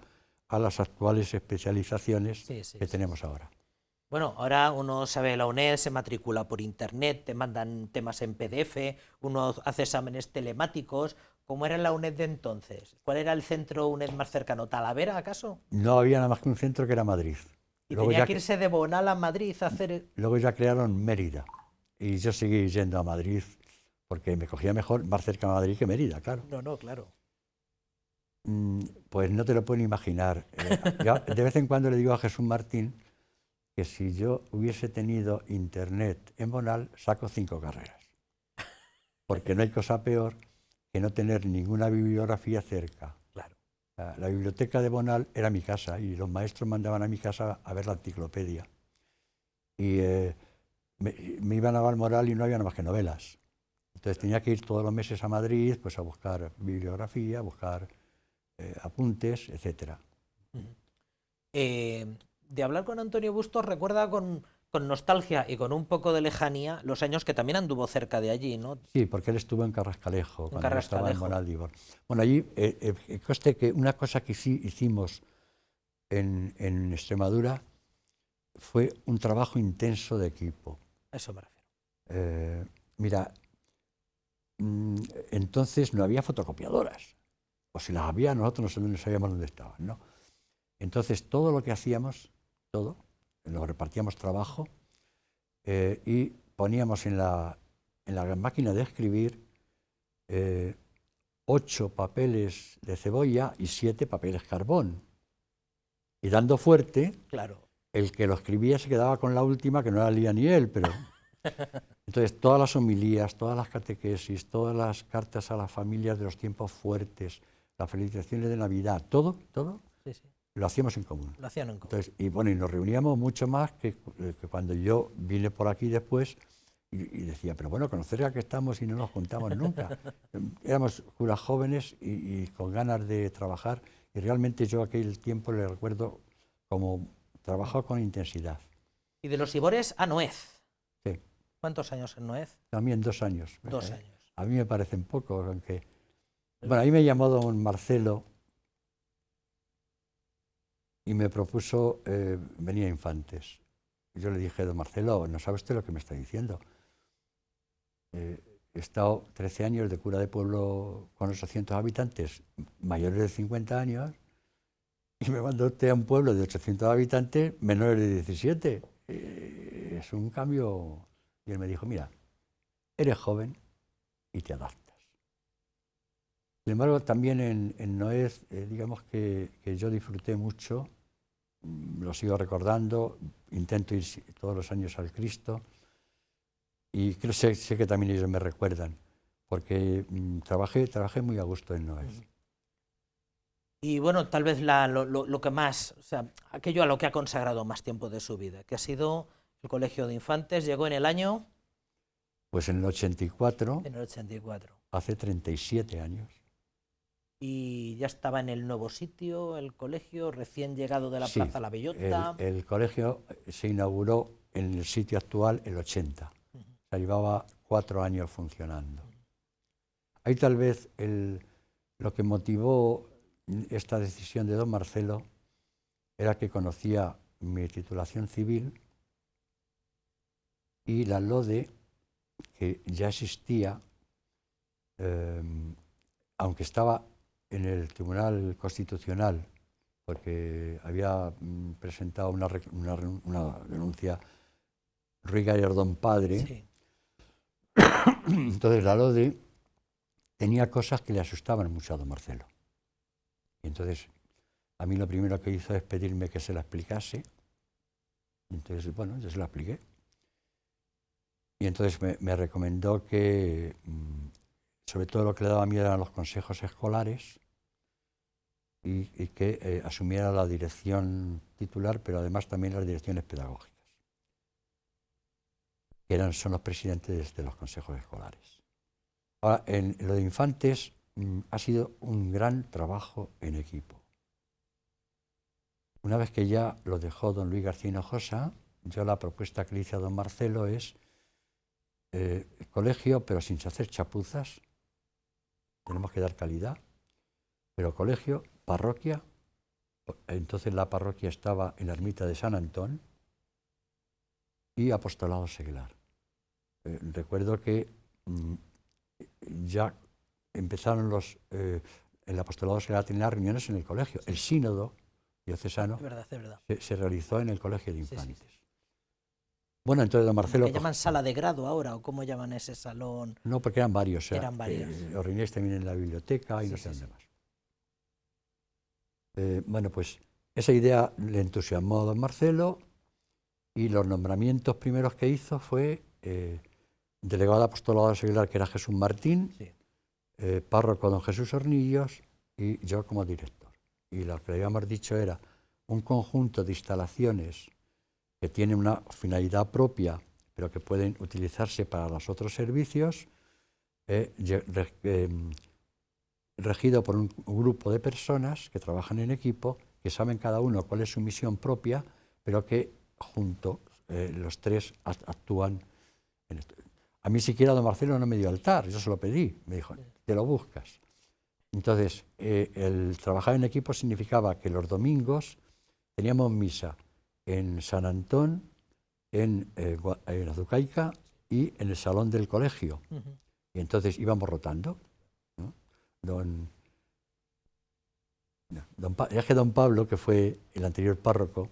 Speaker 16: a las actuales especializaciones que tenemos ahora.
Speaker 1: Bueno, ahora uno sabe la UNED, se matricula por internet, te mandan temas en PDF, uno hace exámenes telemáticos. ¿Cómo era la UNED de entonces? ¿Cuál era el centro UNED más cercano? ¿Talavera, acaso?
Speaker 16: No había nada más que un centro, que era Madrid.
Speaker 1: Y luego tenía que irse de Bonal a Madrid a hacer...
Speaker 16: Luego ya crearon Mérida y yo seguí yendo a Madrid porque me cogía mejor más cerca de Madrid que Mérida, claro.
Speaker 1: No, claro.
Speaker 16: Pues no te lo pueden imaginar. Yo de vez en cuando le digo a Jesús Martín que si yo hubiese tenido internet en Bonal, saco 5 carreras. Porque no hay cosa peor que no tener ninguna bibliografía cerca.
Speaker 1: Claro.
Speaker 16: La biblioteca de Bonal era mi casa y los maestros mandaban a mi casa a ver la enciclopedia. Y me iban a Balmoral y no había nada más que novelas. Entonces tenía que ir todos los meses a Madrid pues, a buscar bibliografía, a buscar apuntes, etc.
Speaker 1: De hablar con Antonio Bustos, recuerda con nostalgia y con un poco de lejanía los años que también anduvo cerca de allí, ¿no?
Speaker 16: Sí, porque él estuvo en Carrascalejo, cuando yo estaba en Bonaldibor. Bueno, allí conste que una cosa que sí hicimos en Extremadura fue un trabajo intenso de equipo.
Speaker 1: A eso me refiero.
Speaker 16: Mira, entonces no había fotocopiadoras, o si las había nosotros no sabíamos dónde estaban, ¿no? Entonces todo lo que hacíamos, todo, lo repartíamos trabajo y poníamos en la máquina de escribir 8 papeles de cebolla y 7 papeles carbón. Y dando fuerte,
Speaker 1: claro,
Speaker 16: el que lo escribía se quedaba con la última, que no la leía ni él, pero... Entonces, todas las homilías, todas las catequesis, todas las cartas a las familias de los tiempos fuertes, las felicitaciones de Navidad, todo,
Speaker 1: sí, sí,
Speaker 16: lo hacíamos en común.
Speaker 1: Lo hacían en común.
Speaker 16: Entonces, y bueno, y nos reuníamos mucho más que cuando yo vine por aquí después y decía, pero bueno, conocer a qué estamos y no nos juntamos nunca. Éramos curas jóvenes y con ganas de trabajar, y realmente yo aquel tiempo le recuerdo como trabajó con intensidad.
Speaker 1: Y de los Ibores a Nuez.
Speaker 16: Sí.
Speaker 1: ¿Cuántos años en Nuez?
Speaker 16: También 2 años.
Speaker 1: 2 años.
Speaker 16: A mí me parecen pocos, aunque... Bueno, ahí me llamó don Marcelo y me propuso venir a Infantes. Yo le dije, don Marcelo, no sabe usted lo que me está diciendo. He estado 13 años de cura de pueblo con 800 habitantes, mayores de 50 años, y me mandó usted a un pueblo de 800 habitantes, menores de 17. Es un cambio. Y él me dijo, mira, eres joven y te adaptas. Sin embargo, también en Noez, digamos que yo disfruté mucho, lo sigo recordando, intento ir todos los años al Cristo, y sé que también ellos me recuerdan, porque trabajé muy a gusto en Noez.
Speaker 1: Y bueno, tal vez lo que más, o sea, aquello a lo que ha consagrado más tiempo de su vida, que ha sido el Colegio de Infantes. Llegó en el año...
Speaker 16: Pues en el 84.
Speaker 1: En el 84.
Speaker 16: Hace 37 años.
Speaker 1: Y ya estaba en el nuevo sitio, el colegio, recién llegado de la Plaza La Bellota.
Speaker 16: El colegio se inauguró en el sitio actual el 80. O sea, llevaba 4 años funcionando. Ahí tal vez lo que motivó esta decisión de don Marcelo era que conocía mi titulación civil y la LODE, que ya existía, aunque estaba en el Tribunal Constitucional, porque había presentado una denuncia Ruy Gallardón padre. Sí. Entonces la LODE tenía cosas que le asustaban mucho a don Marcelo. Y entonces a mí lo primero que hizo es pedirme que se la explicase. Y entonces, bueno, yo se la expliqué. Y entonces me recomendó que, sobre todo lo que le daba miedo eran los consejos escolares y que asumiera la dirección titular, pero además también las direcciones pedagógicas, que son los presidentes de los consejos escolares. Ahora, en lo de Infantes ha sido un gran trabajo en equipo. Una vez que ya lo dejó don Luis García Hinojosa, yo la propuesta que le hice a don Marcelo es colegio, pero sin hacer chapuzas. Tenemos que dar calidad, pero colegio, parroquia. Entonces la parroquia estaba en la ermita de San Antón y apostolado seglar. Recuerdo que ya empezaron el apostolado seglar a tener reuniones en el colegio. El sínodo diocesano
Speaker 1: es verdad.
Speaker 16: se realizó en el colegio de Infantes. Sí, sí. Bueno, entonces don Marcelo...
Speaker 1: ¿Que llaman sala de grado ahora o cómo llaman ese salón?
Speaker 16: No, porque eran varios. O sea,
Speaker 1: eran varios.
Speaker 16: Os reuníais también en la biblioteca y no sé dónde más. Bueno, pues esa idea le entusiasmó a don Marcelo y los nombramientos primeros que hizo fue delegado de apostolado auxiliar, que era Jesús Martín, párroco don Jesús Hornillos y yo como director. Y lo que le habíamos dicho era un conjunto de instalaciones que tienen una finalidad propia, pero que pueden utilizarse para los otros servicios, regido por un grupo de personas que trabajan en equipo, que saben cada uno cuál es su misión propia, pero que juntos los tres actúan en esto. A mí siquiera don Marcelo no me dio altar, yo se lo pedí, me dijo, te lo buscas. Entonces, el trabajar en equipo significaba que los domingos teníamos misa en San Antón, en Azucaica y en el salón del colegio. Y entonces íbamos rotando, ¿no? Es que don Pablo, que fue el anterior párroco,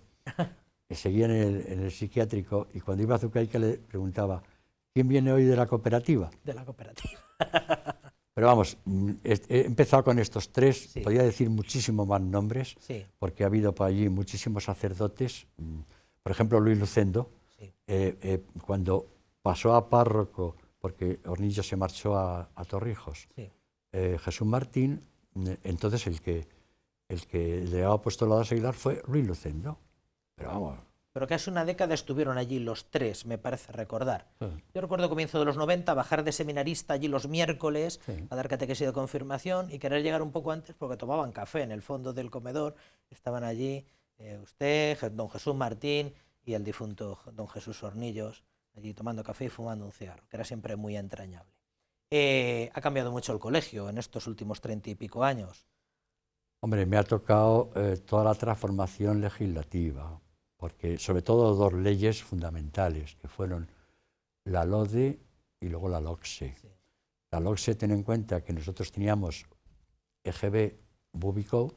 Speaker 16: seguía en el psiquiátrico y cuando iba a Azucaica le preguntaba, ¿quién viene hoy de la cooperativa?
Speaker 1: De la cooperativa.
Speaker 16: Pero vamos, he empezado con estos tres, sí. Podría decir muchísimos más nombres, sí. Porque ha habido por allí muchísimos sacerdotes. Por ejemplo, Luis Lucendo, sí. Cuando pasó a párroco, porque Hornillo se marchó a Torrijos, sí. Jesús Martín, entonces el que le ha puesto la auxiliar fue Luis Lucendo. Pero vamos...
Speaker 1: Pero casi una década estuvieron allí los tres, me parece recordar. Sí. Yo recuerdo comienzo de los 90, bajar de seminarista allí los miércoles, sí. A dar catequesis de confirmación y querer llegar un poco antes porque tomaban café en el fondo del comedor. Estaban allí usted, don Jesús Martín y el difunto don Jesús Hornillos, allí tomando café y fumando un cigarro, que era siempre muy entrañable. Ha cambiado mucho el colegio en estos últimos 30 y pico años.
Speaker 16: Hombre, me ha tocado toda la transformación legislativa, porque sobre todo dos leyes fundamentales, que fueron la LODE y luego la LOCSE. Sí. La LOCSE, ten en cuenta que nosotros teníamos EGB, Bubico,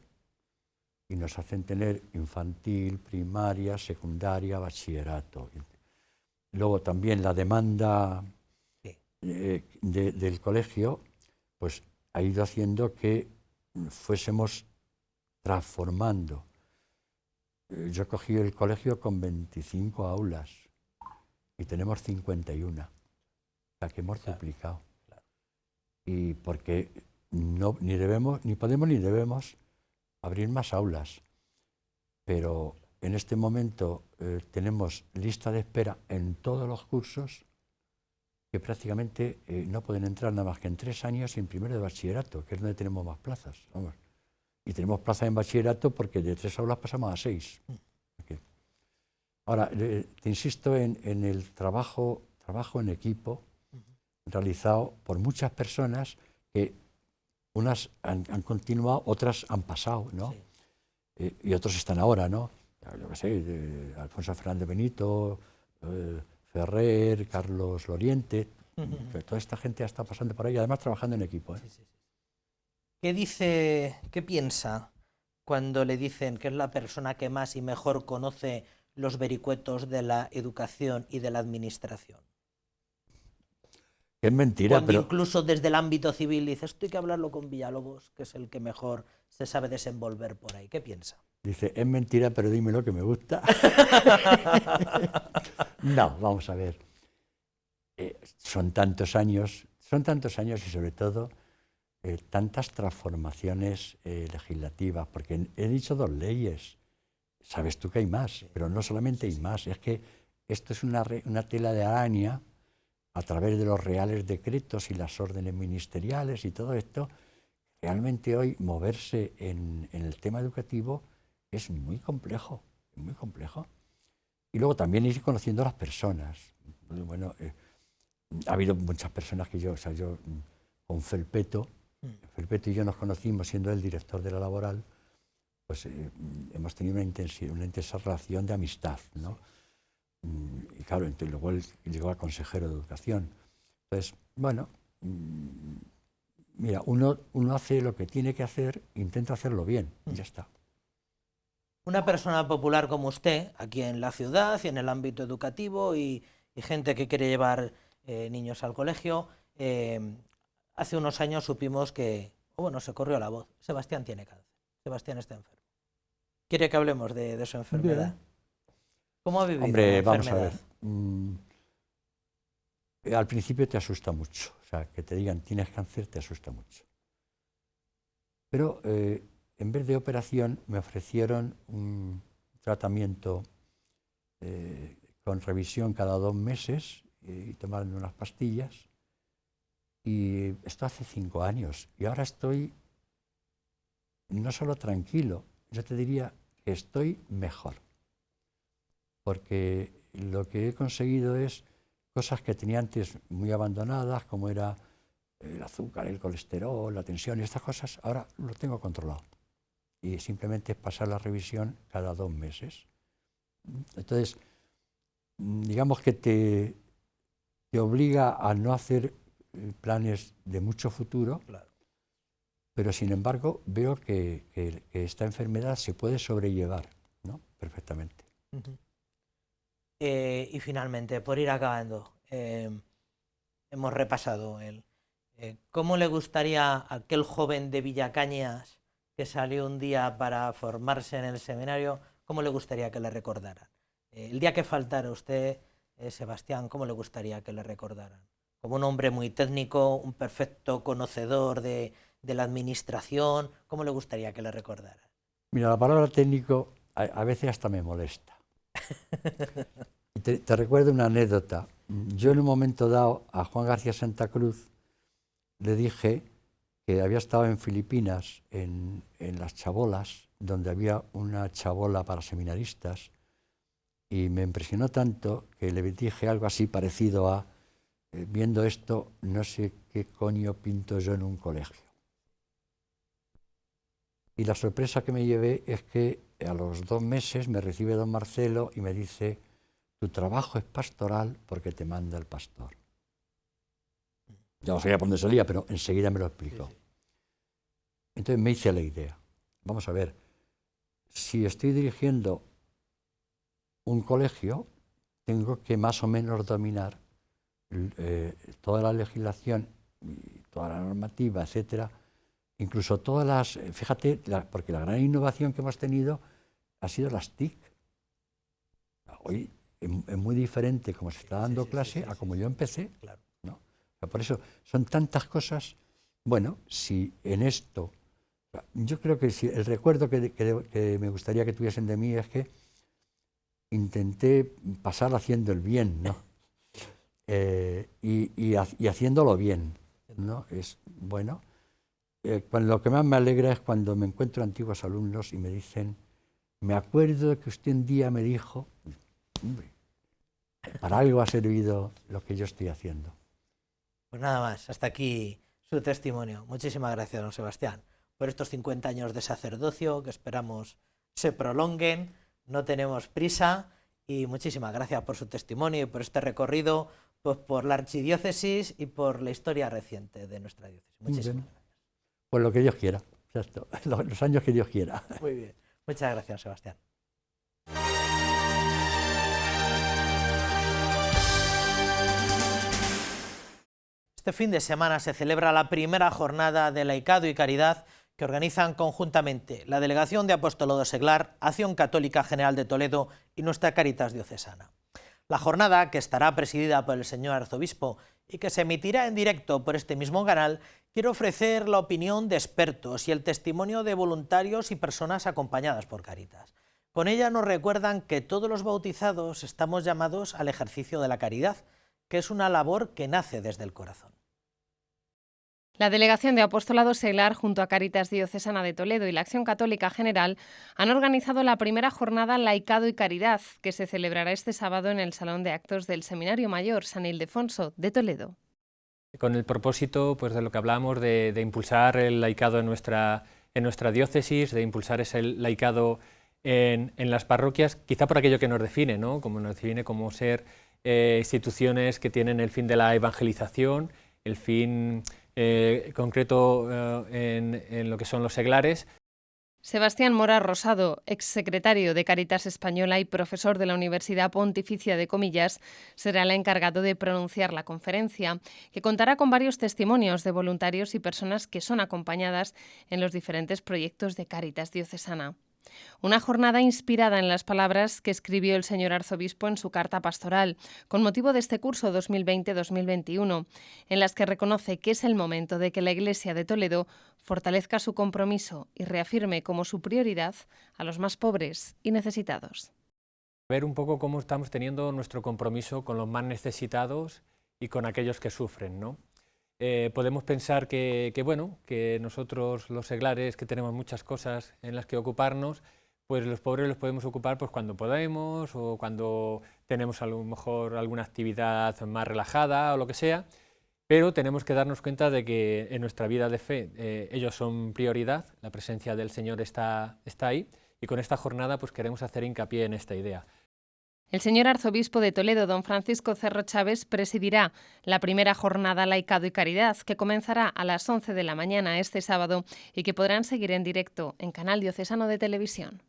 Speaker 16: y nos hacen tener infantil, primaria, secundaria, bachillerato. Luego también la demanda del colegio pues, ha ido haciendo que fuésemos transformando. Yo cogí el colegio con 25 aulas y tenemos 51, o sea que hemos duplicado. Claro. Y porque ni podemos ni debemos abrir más aulas, pero en este momento tenemos lista de espera en todos los cursos que prácticamente no pueden entrar nada más que en 3 años en primero de bachillerato, que es donde tenemos más plazas. Vamos. Y tenemos plazas en bachillerato porque de 3 aulas pasamos a 6. Okay. Ahora, te insisto en el trabajo en equipo realizado por muchas personas que unas han continuado, otras han pasado, ¿no? Sí. Y otros están ahora, ¿no? Yo qué sé, Alfonso Fernández Benito, Ferrer, Carlos Loriente, toda esta gente está pasando por ahí, además trabajando en equipo, ¿eh? Sí.
Speaker 1: ¿Qué piensa cuando le dicen que es la persona que más y mejor conoce los vericuetos de la educación y de la administración?
Speaker 16: Es mentira,
Speaker 1: cuando
Speaker 16: pero...
Speaker 1: incluso desde el ámbito civil dice, esto hay que hablarlo con Villalobos, que es el que mejor se sabe desenvolver por ahí. ¿Qué piensa?
Speaker 16: Dice, es mentira, pero dime lo que me gusta. No, vamos a ver. Son tantos años y sobre todo tantas transformaciones legislativas, porque he dicho 2 leyes. Sabes tú que hay más, pero no solamente hay más, es que esto es una tela de araña a través de los reales decretos y las órdenes ministeriales y todo esto. Realmente hoy moverse en el tema educativo es muy complejo, muy complejo. Y luego también ir conociendo a las personas. Bueno, ha habido muchas personas que yo con Felpeto y yo nos conocimos siendo el director de la laboral, pues hemos tenido una intensa relación de amistad, ¿no? Y claro, entonces luego él llegó a consejero de educación. Entonces, bueno, mira, uno hace lo que tiene que hacer, intenta hacerlo bien, y ya está.
Speaker 1: una persona popular como usted, aquí en la ciudad y en el ámbito educativo y gente que quiere llevar niños al colegio, hace unos años supimos que, bueno, se corrió la voz, Sebastián tiene cáncer, Sebastián está enfermo. ¿Quiere que hablemos de su enfermedad? ¿Cómo ha vivido la enfermedad?
Speaker 16: Vamos a ver. Al principio te asusta mucho, o sea, que te digan tienes cáncer te asusta mucho. Pero en vez de operación me ofrecieron un tratamiento con revisión cada 2 meses y tomando unas pastillas. Y esto hace 5 años y ahora estoy no solo tranquilo, yo te diría que estoy mejor. Porque lo que he conseguido es cosas que tenía antes muy abandonadas, como era el azúcar, el colesterol, la tensión y estas cosas, ahora lo tengo controlado. Y simplemente es pasar la revisión cada 2 meses. Entonces, digamos que te obliga a no hacer planes de mucho futuro, claro. Pero sin embargo veo que esta enfermedad se puede sobrellevar, ¿no? Perfectamente.
Speaker 1: Y finalmente, por ir acabando, hemos repasado ¿cómo le gustaría a aquel joven de Villacañas que salió un día para formarse en el seminario, cómo le gustaría que le recordaran? El día que faltara usted, Sebastián, ¿cómo le gustaría que le recordaran? Como un hombre muy técnico, un perfecto conocedor de la administración, ¿cómo le gustaría que le recordaran?
Speaker 16: Mira, la palabra técnico a veces hasta me molesta. Te recuerdo una anécdota. Yo en un momento dado a Juan García Santa Cruz le dije que había estado en Filipinas, en las chabolas, donde había una chabola para seminaristas, y me impresionó tanto que le dije algo así parecido a viendo esto, no sé qué coño pinto yo en un colegio. Y la sorpresa que me llevé es que a los 2 meses me recibe don Marcelo y me dice, tu trabajo es pastoral porque te manda el pastor. Ya no sabía por dónde salía, pero enseguida me lo explicó. Entonces me hice la idea. Vamos a ver, si estoy dirigiendo un colegio, tengo que más o menos dominar toda la legislación, y toda la normativa, etcétera, incluso todas las, fíjate, porque la gran innovación que hemos tenido ha sido las TIC. Hoy es muy diferente como se está dando clase a como yo empecé, claro, ¿no? O sea, por eso son tantas cosas. Bueno, si en esto, yo creo que si el recuerdo que me gustaría que tuviesen de mí es que intenté pasar haciendo el bien, ¿no? Y haciéndolo bien, ¿no? Es bueno. Lo que más me alegra es cuando me encuentro antiguos alumnos y me dicen, me acuerdo de que usted un día me dijo, hombre, para algo ha servido lo que yo estoy haciendo.
Speaker 1: Pues nada más, hasta aquí su testimonio. Muchísimas gracias, don Sebastián, por estos 50 años de sacerdocio que esperamos se prolonguen, no tenemos prisa, y muchísimas gracias por su testimonio y por este recorrido, pues por la archidiócesis y por la historia reciente de nuestra diócesis. Muchísimas gracias.
Speaker 16: Pues lo que Dios quiera, exacto, los años que Dios quiera.
Speaker 1: Muy bien, muchas gracias, Sebastián. Este fin de semana se celebra la primera jornada de Laicado y Caridad que organizan conjuntamente la Delegación de Apostolado Seglar, Acción Católica General de Toledo y nuestra Cáritas Diocesana. La jornada, que estará presidida por el señor arzobispo y que se emitirá en directo por este mismo canal, quiere ofrecer la opinión de expertos y el testimonio de voluntarios y personas acompañadas por Cáritas. Con ella nos recuerdan que todos los bautizados estamos llamados al ejercicio de la caridad, que es una labor que nace desde el corazón.
Speaker 11: La Delegación de Apostolado Seglar, junto a Cáritas Diocesana de Toledo y la Acción Católica General, han organizado la primera jornada Laicado y Caridad, que se celebrará este sábado en el Salón de Actos del Seminario Mayor San Ildefonso de Toledo.
Speaker 17: Con el propósito, pues, de lo que hablamos, de impulsar el laicado en nuestra diócesis, de impulsar ese laicado en las parroquias, quizá por aquello que nos define, ¿no? Como nos define como ser instituciones que tienen el fin de la evangelización, el fin concreto en lo que son los seglares.
Speaker 11: Sebastián Mora Rosado, exsecretario de Cáritas Española y profesor de la Universidad Pontificia de Comillas, será el encargado de pronunciar la conferencia, que contará con varios testimonios de voluntarios y personas que son acompañadas en los diferentes proyectos de Cáritas diocesana. Una jornada inspirada en las palabras que escribió el señor arzobispo en su carta pastoral, con motivo de este curso 2020-2021, en las que reconoce que es el momento de que la Iglesia de Toledo fortalezca su compromiso y reafirme como su prioridad a los más pobres y necesitados.
Speaker 17: Ver un poco cómo estamos teniendo nuestro compromiso con los más necesitados y con aquellos que sufren, ¿no? Podemos pensar que nosotros los seglares, que tenemos muchas cosas en las que ocuparnos, pues los pobres los podemos ocupar pues cuando podemos o cuando tenemos a lo mejor alguna actividad más relajada o lo que sea, pero tenemos que darnos cuenta de que en nuestra vida de fe ellos son prioridad, la presencia del Señor está ahí, y con esta jornada pues queremos hacer hincapié en esta idea.
Speaker 11: El señor arzobispo de Toledo, don Francisco Cerro Chávez, presidirá la primera jornada Laicado y Caridad, que comenzará a las 11 de la mañana este sábado y que podrán seguir en directo en Canal Diocesano de Televisión.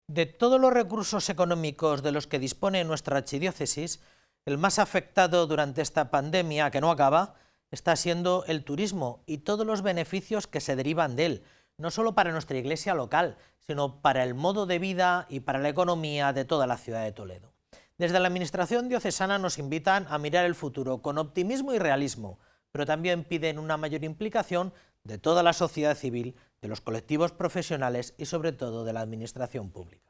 Speaker 1: De todos los recursos económicos de los que dispone nuestra archidiócesis, el más afectado durante esta pandemia que no acaba está siendo el turismo y todos los beneficios que se derivan de él, no solo para nuestra iglesia local, sino para el modo de vida y para la economía de toda la ciudad de Toledo. Desde la Administración diocesana nos invitan a mirar el futuro con optimismo y realismo, pero también piden una mayor implicación de toda la sociedad civil, de los colectivos profesionales y sobre todo de la Administración pública.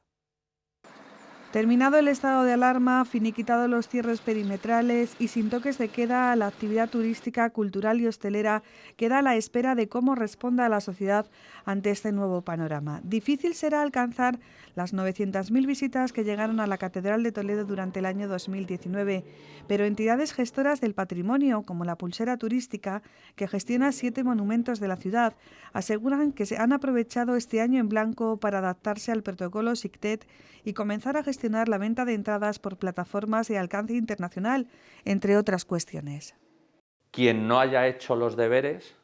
Speaker 2: Terminado el estado de alarma, finiquitados los cierres perimetrales y sin toques de queda, la actividad turística, cultural y hostelera queda a la espera de cómo responda la sociedad ante este nuevo panorama. Difícil será alcanzar las 900.000 visitas que llegaron a la Catedral de Toledo durante el año 2019, pero entidades gestoras del patrimonio, como la Pulsera Turística, que gestiona 7 monumentos de la ciudad, aseguran que se han aprovechado este año en blanco para adaptarse al protocolo SICTET y comenzar a gestionar la venta de entradas por plataformas de alcance internacional, entre otras cuestiones.
Speaker 18: Quien no haya hecho los deberes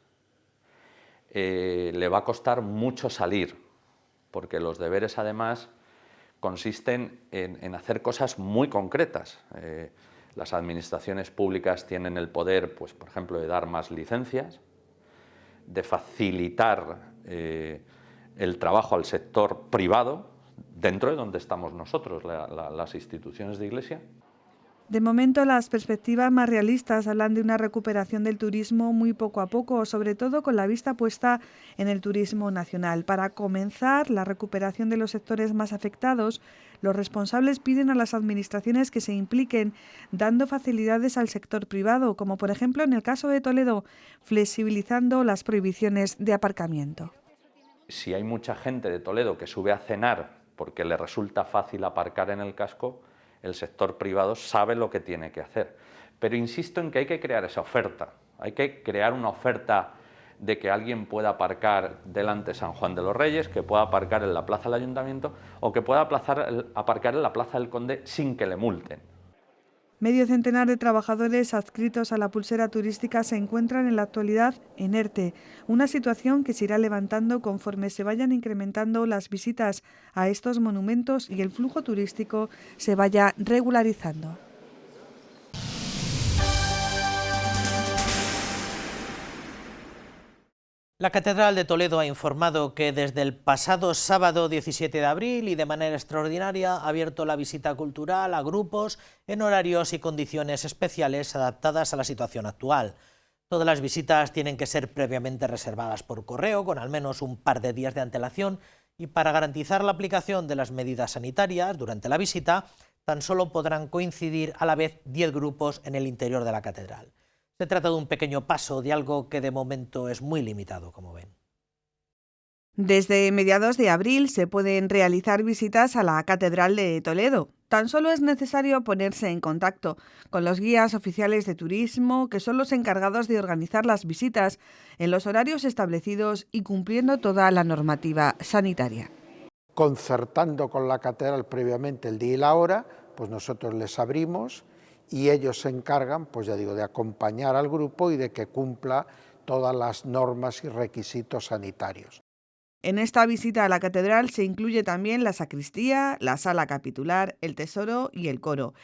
Speaker 18: le va a costar mucho salir, porque los deberes además consisten en hacer cosas muy concretas. Las administraciones públicas tienen el poder, pues, por ejemplo, de dar más licencias, de facilitar el trabajo al sector privado, dentro de donde estamos nosotros, las instituciones de Iglesia.
Speaker 2: De momento, las perspectivas más realistas hablan de una recuperación del turismo muy poco a poco, sobre todo con la vista puesta en el turismo nacional. Para comenzar la recuperación de los sectores más afectados, los responsables piden a las administraciones que se impliquen, dando facilidades al sector privado, como por ejemplo en el caso de Toledo, flexibilizando las prohibiciones de aparcamiento.
Speaker 18: Si hay mucha gente de Toledo que sube a cenar porque le resulta fácil aparcar en el casco, el sector privado sabe lo que tiene que hacer. Pero insisto en que hay que crear esa oferta. Hay que crear una oferta de que alguien pueda aparcar delante de San Juan de los Reyes, que pueda aparcar en la plaza del Ayuntamiento o que pueda aparcar en la plaza del Conde sin que le multen.
Speaker 2: Medio centenar de trabajadores adscritos a la pulsera turística se encuentran en la actualidad en ERTE, una situación que se irá levantando conforme se vayan incrementando las visitas a estos monumentos y el flujo turístico se vaya regularizando.
Speaker 1: La Catedral de Toledo ha informado que desde el pasado sábado 17 de abril y de manera extraordinaria ha abierto la visita cultural a grupos en horarios y condiciones especiales adaptadas a la situación actual. Todas las visitas tienen que ser previamente reservadas por correo con al menos un par de días de antelación y para garantizar la aplicación de las medidas sanitarias durante la visita tan solo podrán coincidir a la vez 10 grupos en el interior de la catedral. Se trata de un pequeño paso de algo que de momento es muy limitado, como ven.
Speaker 2: Desde mediados de abril se pueden realizar visitas a la Catedral de Toledo. Tan solo es necesario ponerse en contacto con los guías oficiales de turismo, que son los encargados de organizar las visitas en los horarios establecidos y cumpliendo toda la normativa sanitaria.
Speaker 19: Concertando con la catedral previamente el día y la hora, pues nosotros les abrimos y ellos se encargan, pues ya digo, de acompañar al grupo y de que cumpla todas las normas y requisitos sanitarios.
Speaker 2: En esta visita a la catedral se incluye también la sacristía, la sala capitular, el tesoro y el coro.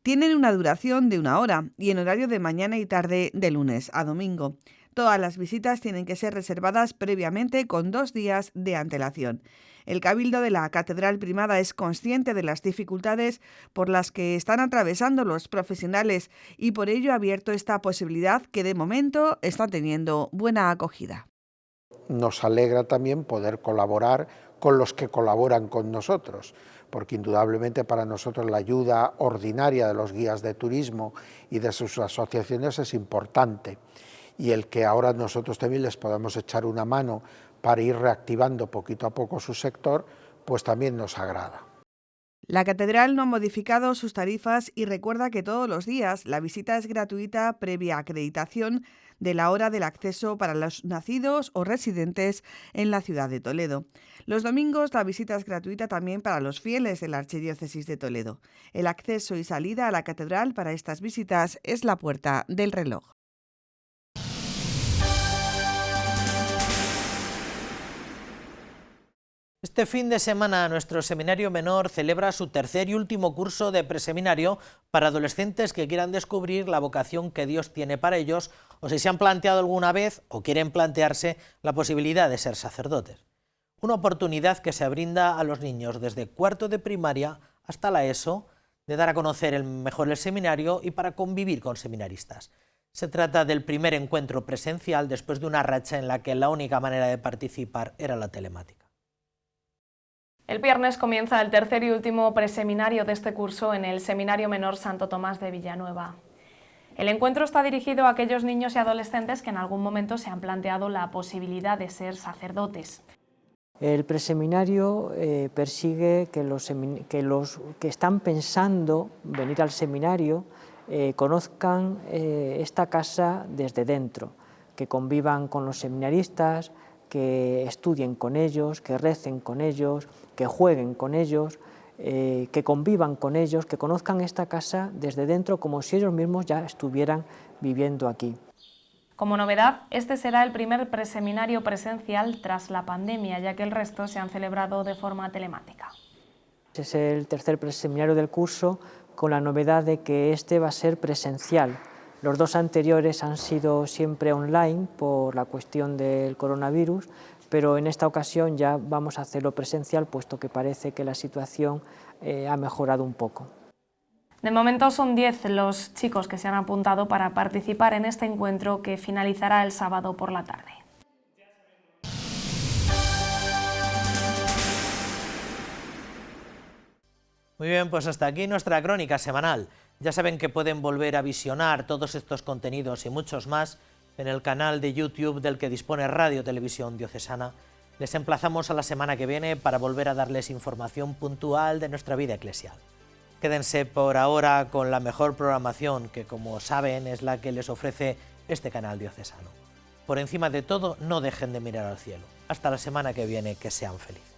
Speaker 2: Tienen una duración de 1 hora y en horario de mañana y tarde de lunes a domingo. Todas las visitas tienen que ser reservadas previamente con 2 días de antelación. El Cabildo de la Catedral Primada es consciente de las dificultades por las que están atravesando los profesionales y por ello ha abierto esta posibilidad que de momento está teniendo buena acogida.
Speaker 19: Nos alegra también poder colaborar con los que colaboran con nosotros, porque indudablemente para nosotros la ayuda ordinaria de los guías de turismo y de sus asociaciones es importante, y el que ahora nosotros también les podamos echar una mano para ir reactivando poquito a poco su sector, pues también nos agrada.
Speaker 2: La catedral no ha modificado sus tarifas y recuerda que todos los días la visita es gratuita previa acreditación de la hora del acceso para los nacidos o residentes en la ciudad de Toledo. Los domingos la visita es gratuita también para los fieles de la Archidiócesis de Toledo. El acceso y salida a la catedral para estas visitas es la puerta del reloj.
Speaker 1: Este fin de semana nuestro seminario menor celebra su tercer y último curso de preseminario para adolescentes que quieran descubrir la vocación que Dios tiene para ellos o si se han planteado alguna vez o quieren plantearse la posibilidad de ser sacerdotes. Una oportunidad que se brinda a los niños desde cuarto de primaria hasta la ESO de dar a conocer mejor el seminario y para convivir con seminaristas. Se trata del primer encuentro presencial después de una racha en la que la única manera de participar era la telemática.
Speaker 9: El viernes comienza el tercer y último preseminario de este curso en el Seminario Menor Santo Tomás de Villanueva. El encuentro está dirigido a aquellos niños y adolescentes que en algún momento se han planteado la posibilidad de ser sacerdotes.
Speaker 20: El preseminario persigue que los que están pensando venir al seminario conozcan esta casa desde dentro, que convivan con los seminaristas, que estudien con ellos, que recen con ellos, que jueguen con ellos, que convivan con ellos, que conozcan esta casa desde dentro como si ellos mismos ya estuvieran viviendo aquí.
Speaker 9: Como novedad, este será el primer preseminario presencial tras la pandemia, ya que el resto se han celebrado de forma telemática.
Speaker 20: Es el tercer preseminario del curso con la novedad de que este va a ser presencial. Los 2 anteriores han sido siempre online por la cuestión del coronavirus, pero en esta ocasión ya vamos a hacerlo presencial, puesto que parece que la situación ha mejorado un poco.
Speaker 9: De momento son 10 los chicos que se han apuntado para participar en este encuentro que finalizará el sábado por la tarde.
Speaker 1: Muy bien, pues hasta aquí nuestra crónica semanal. Ya saben que pueden volver a visionar todos estos contenidos y muchos más en el canal de YouTube del que dispone Radio Televisión Diocesana. Les emplazamos a la semana que viene para volver a darles información puntual de nuestra vida eclesial. Quédense por ahora con la mejor programación que, como saben, es la que les ofrece este canal diocesano. Por encima de todo, no dejen de mirar al cielo. Hasta la semana que viene, que sean felices.